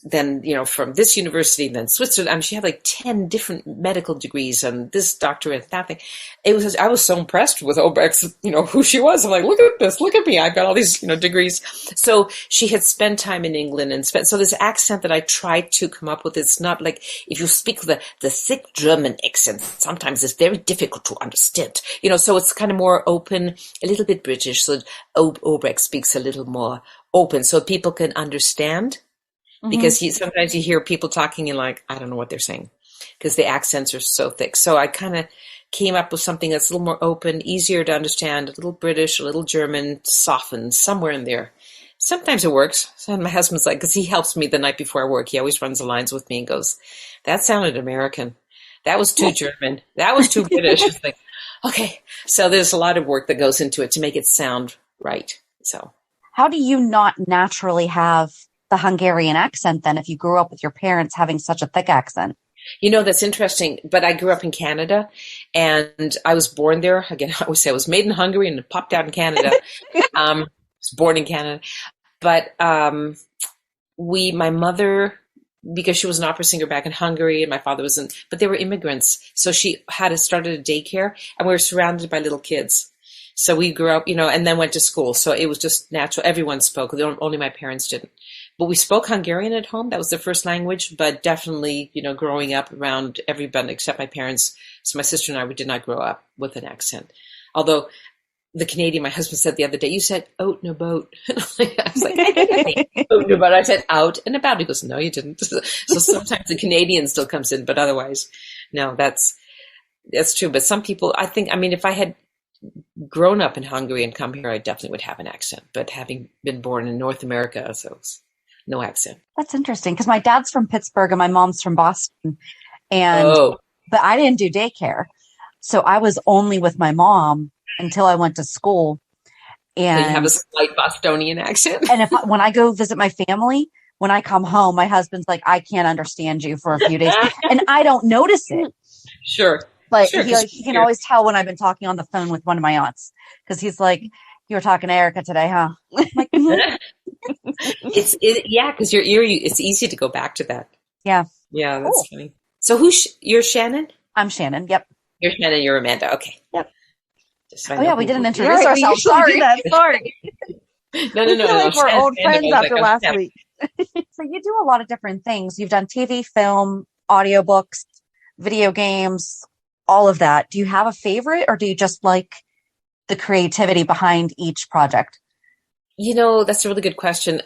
then, from this university, and then Switzerland. I mean, she had 10 different medical degrees, and this doctorate, that thing. I was so impressed with Obrecht's, who she was. I'm like, look at this, look at me. I've got all these, degrees. So she had spent time in England so this accent that I tried to come up with, it's not like, if you speak the thick German accent, sometimes it's very difficult to understand, so it's kind of more open, a little bit British. So Obrecht speaks a little more open so people can understand. Because sometimes you hear people talking and I don't know what they're saying because the accents are so thick. So I kind of came up with something that's a little more open, easier to understand, a little British, a little German, softened somewhere in there. Sometimes it works. So my husband's because he helps me the night before I work. He always runs the lines with me and goes, that sounded American. That was too German. That was too British. It's Okay. So there's a lot of work that goes into it to make it sound right. So How do you not naturally have the Hungarian accent then if you grew up with your parents having such a thick accent? that's interesting. But I grew up in Canada and I was born there. Again, I always say I was made in Hungary and popped out in Canada. Was born in Canada. But my mother, because she was an opera singer back in Hungary and my father wasn't, but they were immigrants. So she started a daycare and we were surrounded by little kids. So we grew up, and then went to school. So it was just natural. Everyone spoke. Only my parents didn't. But we spoke Hungarian at home. That was the first language. But definitely, growing up around everybody except my parents. So my sister and I, we did not grow up with an accent. Although the Canadian, my husband said the other day, you said out and about. I was like, out and about. I said out and about. He goes, no, you didn't. So sometimes the Canadian still comes in, but otherwise, no, that's true. But some people, if I had grown up in Hungary and come here, I definitely would have an accent. But having been born in North America, so no accent. That's interesting because my dad's from Pittsburgh and my mom's from Boston. But I didn't do daycare. So I was only with my mom until I went to school. And so you have a slight Bostonian accent. And when I go visit my family, when I come home, my husband's like, I can't understand you for a few days. And I don't notice it. Sure. But he can always tell when I've been talking on the phone with one of my aunts because he's like, you were talking to Erica today, huh? I'm like, mm-hmm. Because it's easy to go back to that. Yeah. Yeah, that's funny. So you're Shannon? I'm Shannon. Yep. You're Shannon. You're Amanda. Okay. Yep. We didn't introduce ourselves. We Sorry. Sorry. No. I feel like we're old friends after last week. So you do a lot of different things. You've done TV, film, audiobooks, video games, all of that. Do you have a favorite or do you just like the creativity behind each project? That's a really good question.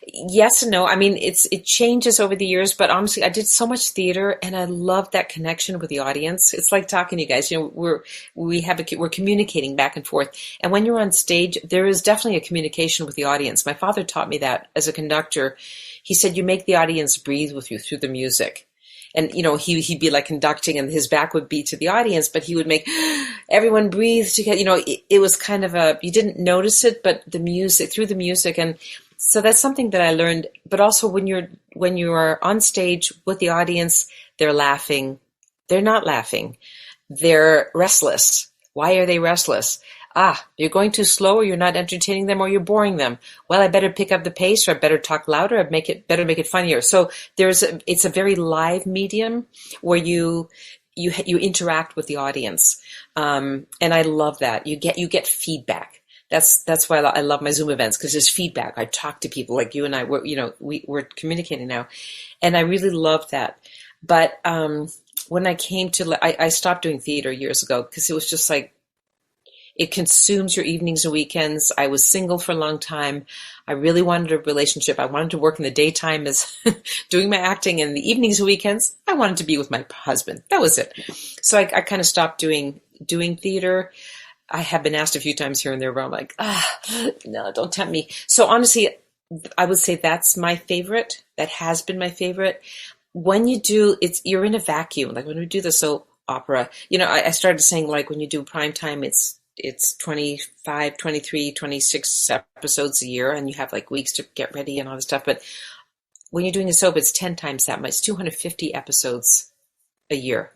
Yes and no. It changes over the years, but honestly, I did so much theater and I love that connection with the audience. It's like talking to you guys. We're communicating back and forth. And when you're on stage, there is definitely a communication with the audience. My father taught me that as a conductor. He said, you make the audience breathe with you through the music. And, he'd be like conducting and his back would be to the audience, but he would make everyone breathe together. It was kind of you didn't notice it, but through the music. And so that's something that I learned. But also when you are on stage with the audience, they're laughing. They're not laughing. They're restless. Why are they restless? You're going too slow or you're not entertaining them or you're boring them. Well, I better pick up the pace or I better talk louder or make it funnier. So it's a very live medium where you interact with the audience. And I love that. You get feedback. That's why I love my Zoom events because there's feedback. I talk to people like you and I, we're communicating now. And I really love that. But, when I came to, I stopped doing theater years ago because it was just like, it consumes your evenings and weekends. I was single for a long time. I really wanted a relationship. I wanted to work in the daytime as doing my acting, and the evenings and weekends, I wanted to be with my husband. That was it. So I kind of stopped doing theater. I have been asked a few times here and there where I'm like, no, don't tempt me. So honestly, I would say that's my favorite. That has been my favorite. When you do, you're in a vacuum. Like when we do the soap opera, I started saying like when you do prime time, it's 25, 23, 26 episodes a year and you have like weeks to get ready and all this stuff. But when you're doing a soap, it's 10 times that much. It's 250 episodes a year.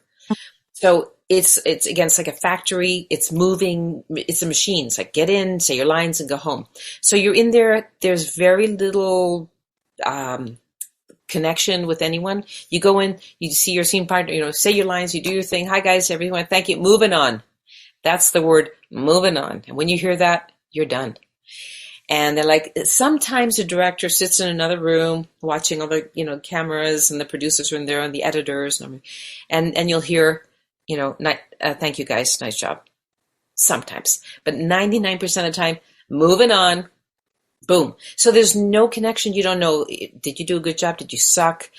So it's again, it's like a factory. It's moving. It's a machine. It's like get in, say your lines and go home. So you're in there. There's very little, connection with anyone. You go in, you see your scene partner, say your lines, you do your thing. Hi guys, everyone. Thank you. Moving on. That's the word, moving on. And when you hear that, you're done. And they're like, sometimes the director sits in another room watching all the, cameras and the producers are in there and the editors and you'll hear, thank you guys. Nice job. Sometimes, but 99% of the time, moving on. Boom. So there's no connection. You don't know, did you do a good job? Did you suck?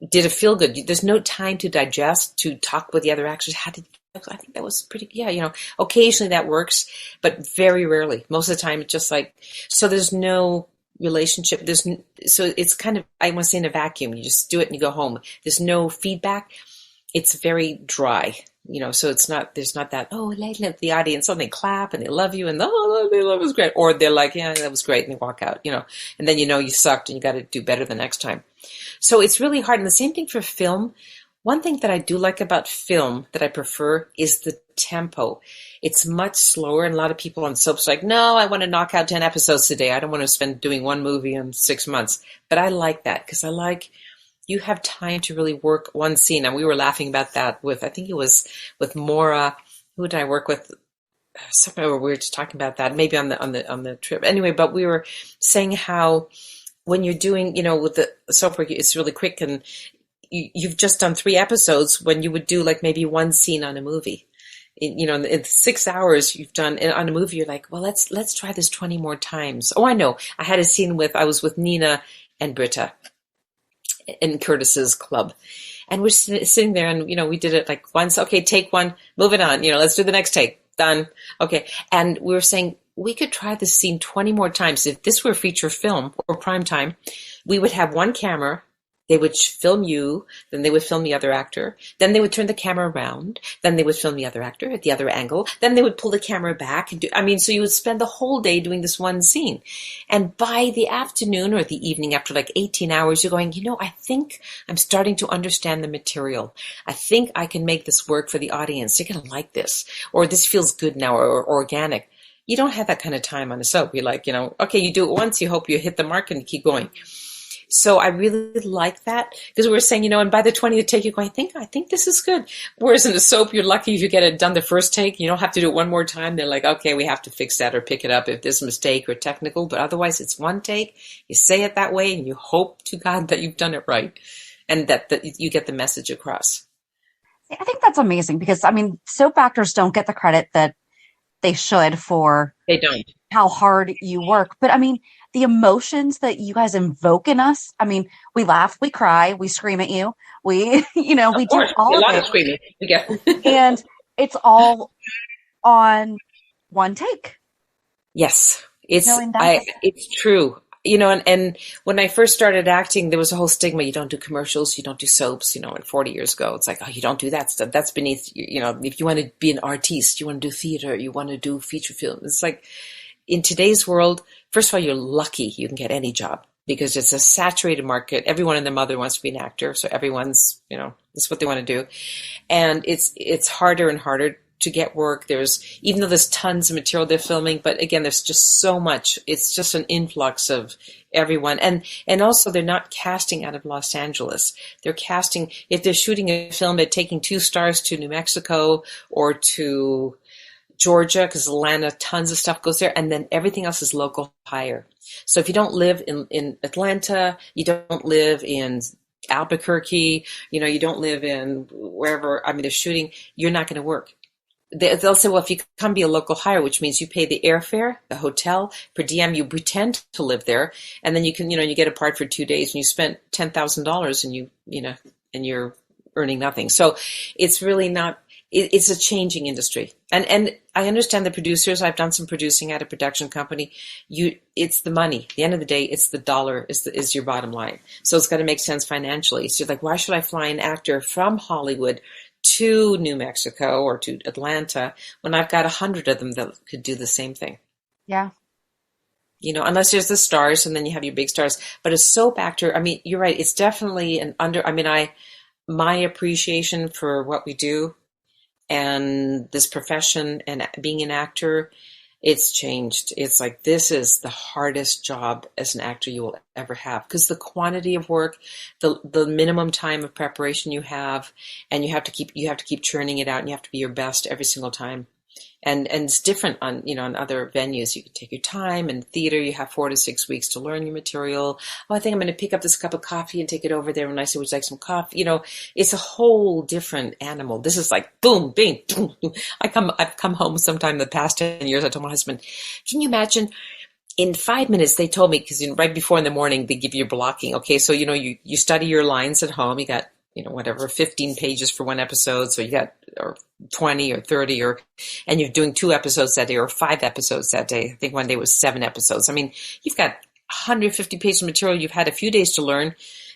Did it feel good? There's no time to digest, to talk with the other actors. I think that was pretty, occasionally that works, but very rarely. Most of the time it's just like, so there's no relationship. So it's kind of, I want to say in a vacuum, you just do it and you go home. There's no feedback. It's very dry. so there's not that, oh, the audience, oh, they clap and they love you and oh, they love it was great. Or they're like, yeah, that was great. And they walk out, and then, you sucked and you got to do better the next time. So it's really hard. And the same thing for film. One thing that I do like about film that I prefer is the tempo. It's much slower. And a lot of people on soaps are like, no, I want to knock out 10 episodes today. I don't want to spend doing one movie in 6 months. But I like that because you have time to really work one scene. And we were laughing about that I think it was with Maura. Who did I work with? Somewhere we were just talking about that, maybe on the trip. Anyway, but we were saying how when you're doing, with the soap work, it's really quick and you've just done 3 episodes when you would do like maybe one scene on a movie. In 6 hours you've done on a movie, you're like, well, let's try this 20 more times. Oh, I know. I had a scene I was with Nina and Britta in Curtis's club. And we're sitting there and, we did it like once. Okay, take one, move it on. Let's do the next take. Done. Okay. And we were saying we could try this scene 20 more times. If this were feature film or prime time, we would have one camera. They would film you, then they would film the other actor, then they would turn the camera around, then they would film the other actor at the other angle, then they would pull the camera back. So you would spend the whole day doing this one scene. And by the afternoon or the evening, after like 18 hours, you're going, I think I'm starting to understand the material. I think I can make this work for the audience. They're going to like this, or this feels good now, or organic. You don't have that kind of time on a soap. You're like, okay, you do it once, you hope you hit the mark and you keep going. So I really like that because we were saying, and by the 20th take, you're going, I think this is good. Whereas in the soap, you're lucky if you get it done the first take. You don't have to do it one more time. They're like, okay, we have to fix that or pick it up if there's a mistake or technical. But otherwise, it's one take. You say it that way and you hope to God that you've done it right and that you get the message across. I think that's amazing because, soap actors don't get the credit that they should for they don't. How hard you work. But the emotions that you guys invoke in us, we laugh, we cry, we scream at you. We, we do all of it. A lot of screaming. Yeah. And it's all on one take. Yes. It's true. And when I first started acting, there was a whole stigma. You don't do commercials, you don't do soaps, and 40 years ago, it's like, oh, you don't do that stuff. That's beneath, if you want to be an artiste, you want to do theater, you want to do feature film. It's like, in today's world, first of all, you're lucky you can get any job because it's a saturated market. Everyone and their mother wants to be an actor. So everyone's, that's what they want to do. And it's harder and harder to get work. Even though there's tons of material they're filming, but again, there's just so much. It's just an influx of everyone. And also they're not casting out of Los Angeles. They're casting, if they're shooting a film, they're taking 2 stars to New Mexico or to Georgia, because Atlanta, tons of stuff goes there, and then everything else is local hire. So if you don't live in Atlanta, you don't live in Albuquerque, you don't live in wherever, they're shooting, you're not going to work. They'll say, well, if you come be a local hire, which means you pay the airfare, the hotel, per diem, you pretend to live there, and then you can, you get a part for 2 days, and you spent $10,000, and and you're earning nothing. So it's really not. It's a changing industry. And I understand the producers. I've done some producing at a production company. It's the money. At the end of the day, it's the dollar is your bottom line. So it's got to make sense financially. So you're like, why should I fly an actor from Hollywood to New Mexico or to Atlanta when I've got 100 of them that could do the same thing? Yeah. Unless there's the stars and then you have your big stars. But a soap actor, you're right. It's definitely my appreciation for what we do and this profession and being an actor, it's changed. It's like, this is the hardest job as an actor you will ever have because the quantity of work, the minimum time of preparation you have, and you have to keep churning it out and you have to be your best every single time. And it's different on, on other venues. You can take your time. In theater, you have 4 to 6 weeks to learn your material. Oh, I think I'm going to pick up this cup of coffee and take it over there. And I say, would you like some coffee? It's a whole different animal. This is like, boom, bing, boom. I've come home sometime in the past 10 years. I told my husband, can you imagine? In 5 minutes, they told me, because right before in the morning, they give you blocking. Okay, so, you study your lines at home. You got, 15 pages for one episode. So you got, or 20 or 30 and you're doing 2 episodes that day or 5 episodes that day. I think one day was 7 episodes. You've got 150 pages of material. You've had a few days to learn.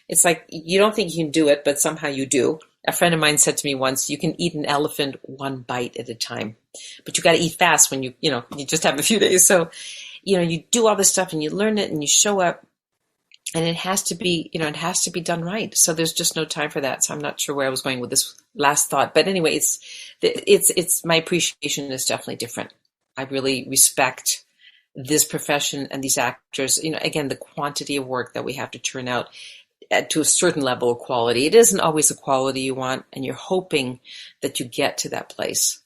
It's like, you don't think you can do it, but somehow you do. a friend of mine said to me once, you can eat an elephant one bite at a time, but you got to eat fast when you just have a few days. So, you do all this stuff and you learn it and you show up, and it has to be, it has to be done right. So there's just no time for that. So I'm not sure where I was going with this last thought, but anyway, it's my appreciation is definitely different. I really respect this profession and these actors. Again, the quantity of work that we have to turn out to a certain level of quality. It isn't always the quality you want, and you're hoping that you get to that place.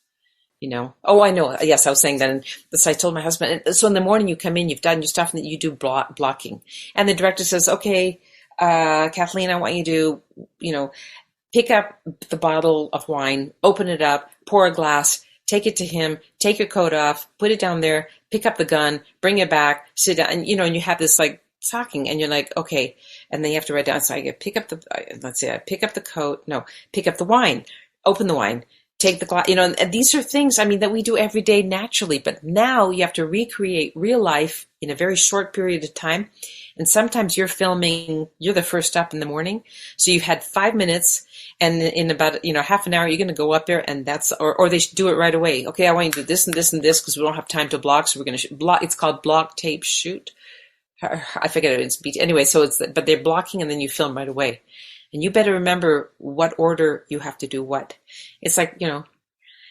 Oh, I know. Yes, I was saying that. And so I told my husband, so in the morning you come in, you've done your stuff, and you do blocking. And the director says, okay, Kathleen, I want you to, pick up the bottle of wine, open it up, pour a glass, take it to him, take your coat off, put it down there, pick up the gun, bring it back, sit down. And, and you have this like talking, and you're like, okay. And then you have to write down. So I pick up the coat. No, pick up the wine, open the wine. Take the glass, and these are things, that we do every day naturally, but now you have to recreate real life in a very short period of time. And sometimes you're the first up in the morning. So you've had 5 minutes, and in about, half an hour, you're going to go up there, and or they should do it right away. Okay, I want you to do this and this and this because we don't have time to block. So we're going to block. It's called block, tape, shoot. I forget it. It's anyway. So but they're blocking, and then you film right away. And you better remember what order you have to do what. It's like,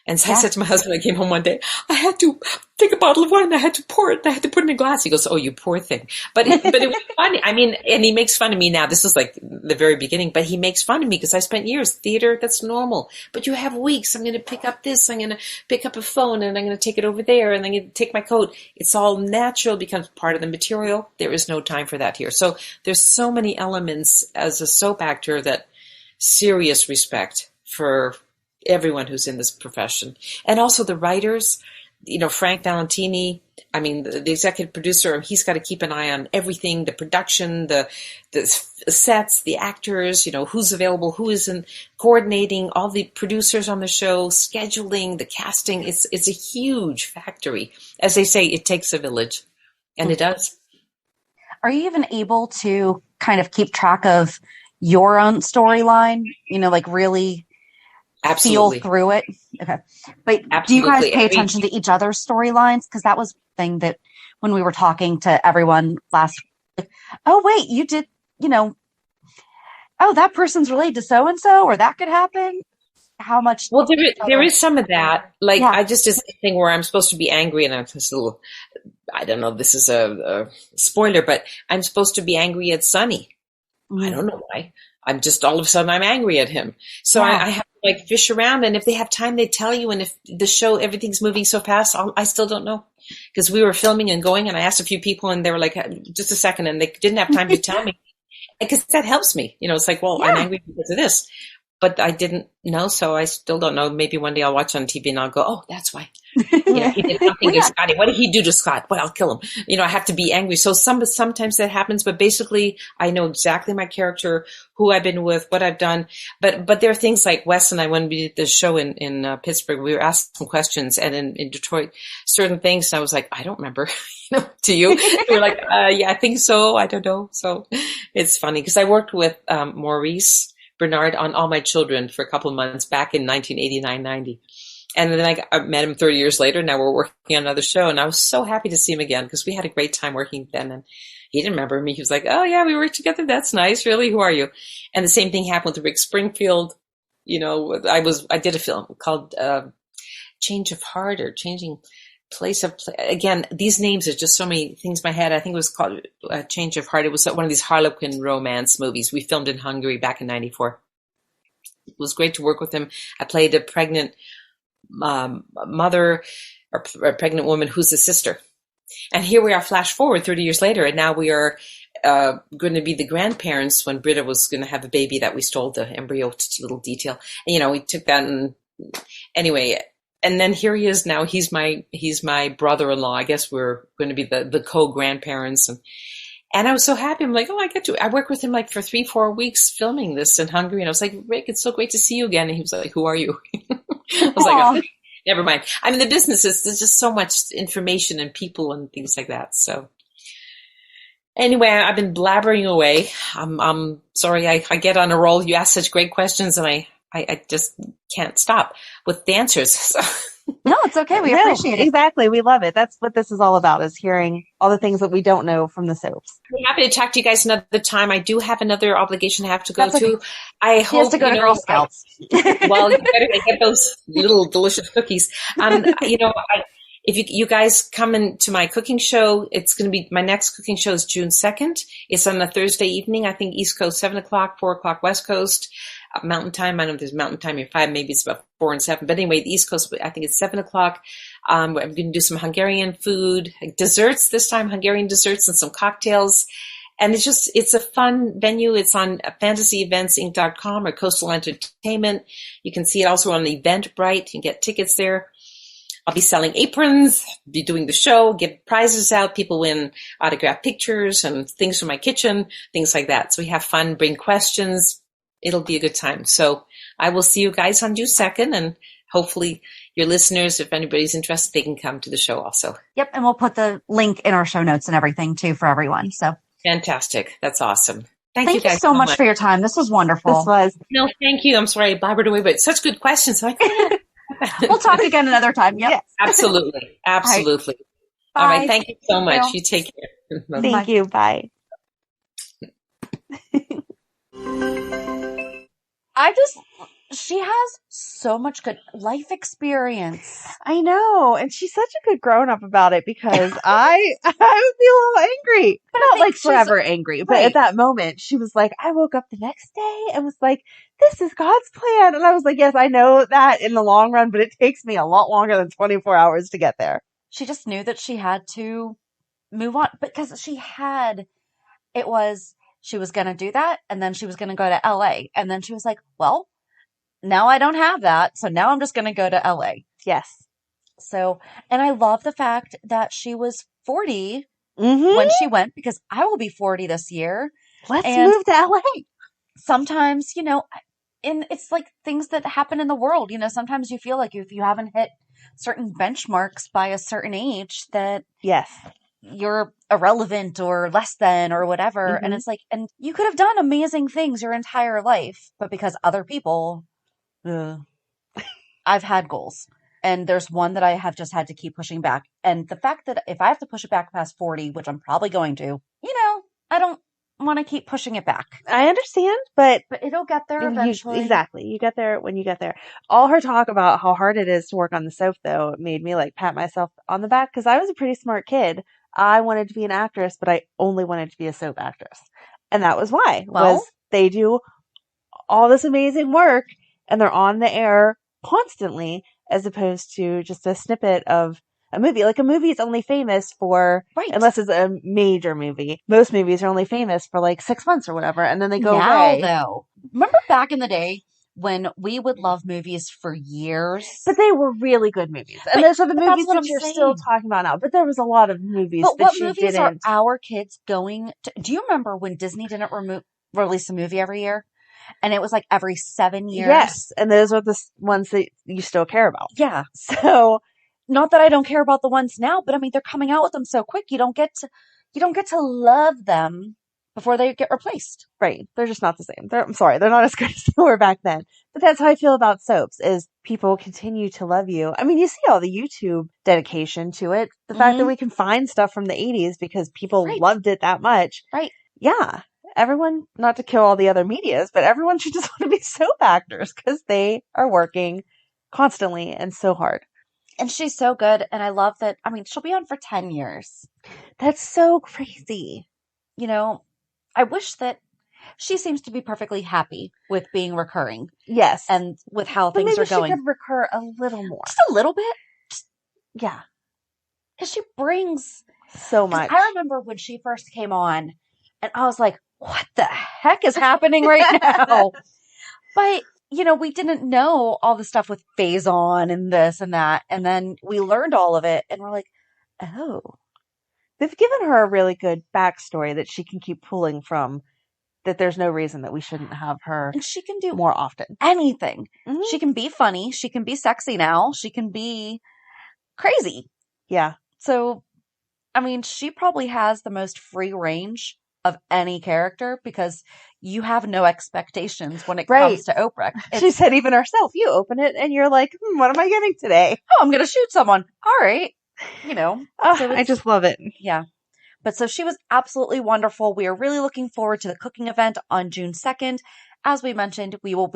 And so I said to my husband, I came home one day, I had to take a bottle of wine, I had to pour it, I had to put it in a glass. He goes, oh, you poor thing. But it was funny. And he makes fun of me now. This is like the very beginning, but he makes fun of me because I spent years theater. That's normal. But you have weeks. I'm going to pick up this. I'm going to pick up a phone, and I'm going to take it over there, and I'm going to take my coat. It's all natural, becomes part of the material. There is no time for that here. So there's so many elements as a soap actor that serious respect for everyone who's in this profession. And also the writers, Frank Valentini, the executive producer, he's got to keep an eye on everything, the production, the sets, the actors, who's available, who isn't, coordinating all the producers on the show, scheduling, the casting. It's a huge factory. As they say, it takes a village, and it does. Are you even able to kind of keep track of your own storyline, really Absolutely. feel through it? Okay. But Absolutely. Do you guys pay attention to each other's storylines? Because that was the thing that when we were talking to everyone last week, oh, wait, you did, oh, that person's related to so-and-so, or that could happen. How much? Well, there is some of that. Like, I just did something where I'm supposed to be angry, and I'm just a little, I don't know, this is a spoiler, but I'm supposed to be angry at Sonny. Mm-hmm. I don't know why. I'm just all of a sudden I'm angry at him. So I have to like fish around, and if they have time, they tell you. And if the show, everything's moving so fast, I still don't know, because we were filming and going, and I asked a few people, and they were like, just a second, and they didn't have time to tell me, because that helps me. It's like, well, I'm angry because of this, but I didn't know. So I still don't know. Maybe one day I'll watch on TV and I'll go, oh, that's why. He did something to Scotty. What did he do to Scott? Well, I'll kill him. I have to be angry. So sometimes that happens, but basically I know exactly my character, who I've been with, what I've done. But there are things like Wes and I, when we did the show in Pittsburgh, we were asked some questions, and in Detroit, certain things. And I was like, I don't remember, to you. We were like, yeah, I think so. I don't know. So it's funny because I worked with Maurice Bernard on All My Children for a couple of months back in 1989-90. And then I met him 30 years later. Now we're working on another show, and I was so happy to see him again because we had a great time working then. And he didn't remember me. He was like, oh yeah, we worked together. That's nice. Really? Who are you? And the same thing happened with Rick Springfield. I did a film called Change of Heart, or Changing Place of Play. Again, these names are just so many things in my head. I think it was called Change of Heart. It was one of these Harlequin romance movies we filmed in Hungary back in 94. It was great to work with him. I played a pregnant mother, or a pregnant woman who's a sister. And here we are, flash forward 30 years later, and now we are going to be the grandparents when Britta was going to have a baby that we stole the embryo, just a little detail. And, we took that, and anyway, and then here he is now. He's my brother-in-law. I guess we're going to be the co-grandparents. And I was so happy. I'm like, oh, I worked with him like for 3-4 weeks filming this in Hungary. And I was like, Rick, it's so great to see you again. And he was like, who are you? I was like, oh, never mind. The business there's just so much information and people and things like that. So anyway, I've been blabbering away. I'm sorry. I get on a roll. You ask such great questions, and I I just can't stop with dancers. No, it's okay. We No, appreciate it. exactly. We love it. That's what this is all about, is hearing all the things that we don't know from the soaps. I'm happy to talk to you guys another time. I do have another obligation I have to go That's to. okay. I She has hope to go to Girl Scouts. well, you better get those little delicious cookies. If you guys come into my cooking show, it's going to be, my next cooking show is June 2nd. It's on a Thursday evening, I think East Coast, 7 o'clock, 4 o'clock West Coast, Mountain Time. I don't know if there's Mountain Time here 5, maybe it's about 4 and 7. But anyway, the East Coast, I think it's 7 o'clock. I'm going to do some Hungarian food, desserts this time, Hungarian desserts and some cocktails. And it's a fun venue. It's on fantasyeventsinc.com or Coastal Entertainment. You can see it also on Eventbrite. You can get tickets there. I'll be selling aprons, be doing the show, give prizes out. People win autographed pictures and things from my kitchen, things like that. So we have fun, bring questions. It'll be a good time. So I will see you guys on June 2nd, and hopefully your listeners, if anybody's interested, they can come to the show also. Yep. And we'll put the link in our show notes and everything too for everyone. So Fantastic. That's awesome. thank you guys so much for your time. This was wonderful. This was. No, thank you. I'm sorry I blabbered away, but such good questions. We'll talk again another time. Yep. Yes. Absolutely. Absolutely. Bye. All right. Thank you so much. Well, You take care. Bye-bye. Thank you. Bye. She has so much good life experience. I know. And she's such a good grown up about it, because I would be a little angry. But Not I think like forever angry, but right. at that moment she was like, I woke up the next day and was like, this is God's plan. And I was like, yes, I know that in the long run, but it takes me a lot longer than 24 hours to get there. She just knew that she had to move on because she was going to do that. And then she was going to go to LA. And then she was like, well, now I don't have that. So now I'm just going to go to LA. Yes. So, and I love the fact that she was 40 Mm-hmm. when she went, because I will be 40 this year. Let's And move to LA. sometimes, and it's like things that happen in the world, sometimes you feel like if you haven't hit certain benchmarks by a certain age that Yes. you're irrelevant or less than or whatever. Mhm. And it's like, and you could have done amazing things your entire life, but because other people, I've had goals. And there's one that I have just had to keep pushing back. And the fact that if I have to push it back past 40, which I'm probably going to, I don't want to keep pushing it back. I understand, but it'll get there eventually. Exactly. You get there when you get there. All her talk about how hard it is to work on the soap, though, made me pat myself on the back, because I was a pretty smart kid. I wanted to be an actress, but I only wanted to be a soap actress. And that was why. Was they do all this amazing work and they're on the air constantly, as opposed to just a snippet of a movie. Like, a movie is only famous for, Right. unless it's a major movie. Most movies are only famous for 6 months or whatever, and then they go now, away. though, remember back in the day when we would love movies for years? But they were really good movies. And But- those are the but that's movies what that I'm you're saying. still talking about now. But there was a lot of movies But that what she movies didn't. are our kids going to? Do you remember when Disney didn't release a movie every year? And it was every 7 years? Yes, and those are the ones that you still care about. Yeah. So, Not that I don't care about the ones now, but I mean, they're coming out with them so quick. You don't get to love them before they get replaced. right, they're just not the same. I'm sorry, they're not as good as they were back then. But that's how I feel about soaps, is people continue to love you. I mean, you see all the YouTube dedication to it. The fact that we can find stuff from the 80s because people Right. loved it that much. Right. Yeah. Everyone, not to kill all the other medias, but everyone should just want to be soap actors, because they are working constantly and so hard. And she's so good. And I love that. I mean, she'll be on for 10 years. That's so crazy. I wish that she seems to be perfectly happy with being recurring Yes. and with how but things maybe are going. she could recur a little more. Just a little bit. Yeah. Because she brings So 'cause much. I remember when she first came on and I was like, what the heck is happening right now? But, we didn't know all the stuff with phase on and this and that. And then we learned all of it and we're like, oh. They've given her a really good backstory that she can keep pulling from, that there's no reason that we shouldn't have her And she can do more often. anything. Mhm. She can be funny. She can be sexy now. She can be crazy. Yeah. So, I mean, she probably has the most free range of any character because you have no expectations when it Right. comes to Obrecht. She said even herself, you open it and you're like, what am I getting today? Oh, I'm going to shoot someone. All right. So I just love it. Yeah. But so she was absolutely wonderful. We are really looking forward to the cooking event on June 2nd. As we mentioned, we will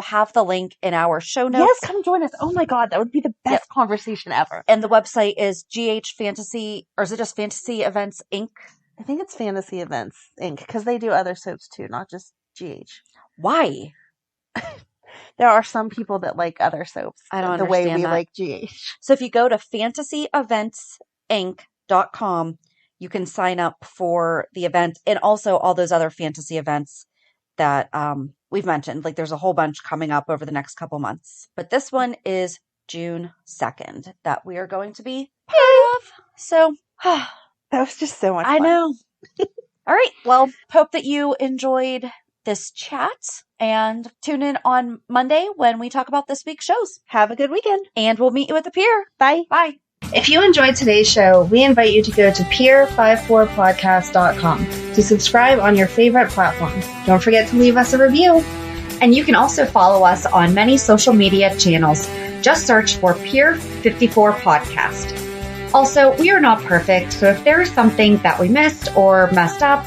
have the link in our show notes. Yes, come join us. Oh my God, that would be the best conversation ever. And the website is GH Fantasy, or is it just Fantasy Events Inc.? I think it's Fantasy Events Inc. because they do other soaps too, not just GH. Why? There are some people that like other soaps. I don't the way understand we that. like GH. So if you go to fantasyeventinc.com, you can sign up for the event and also all those other fantasy events that we've mentioned. Like there's a whole bunch coming up over the next couple months. But this one is June 2nd that we are going to be part of. So that was just so much fun. I know. All right. Well, hope that you enjoyed this chat and tune in on Monday when we talk about this week's shows. Have a good weekend. And we'll meet you at the pier. Bye. Bye. If you enjoyed today's show, we invite you to go to peer54podcast.com to subscribe on your favorite platform. Don't forget to leave us a review. And you can also follow us on many social media channels. Just search for Peer 54 Podcast. Also, we are not perfect, so if there is something that we missed or messed up,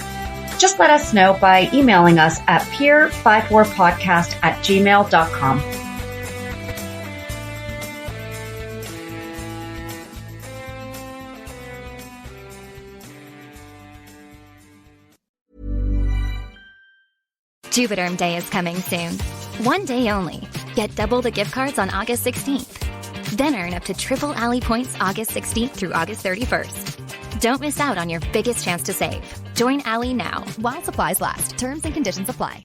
just let us know by emailing us at peer54podcast@gmail.com. Juvederm Day is coming soon. One day only. Get double the gift cards on August 16th. Then earn up to triple Alley points August 16th through August 31st. Don't miss out on your biggest chance to save. Join Alley now while supplies last. Terms and conditions apply.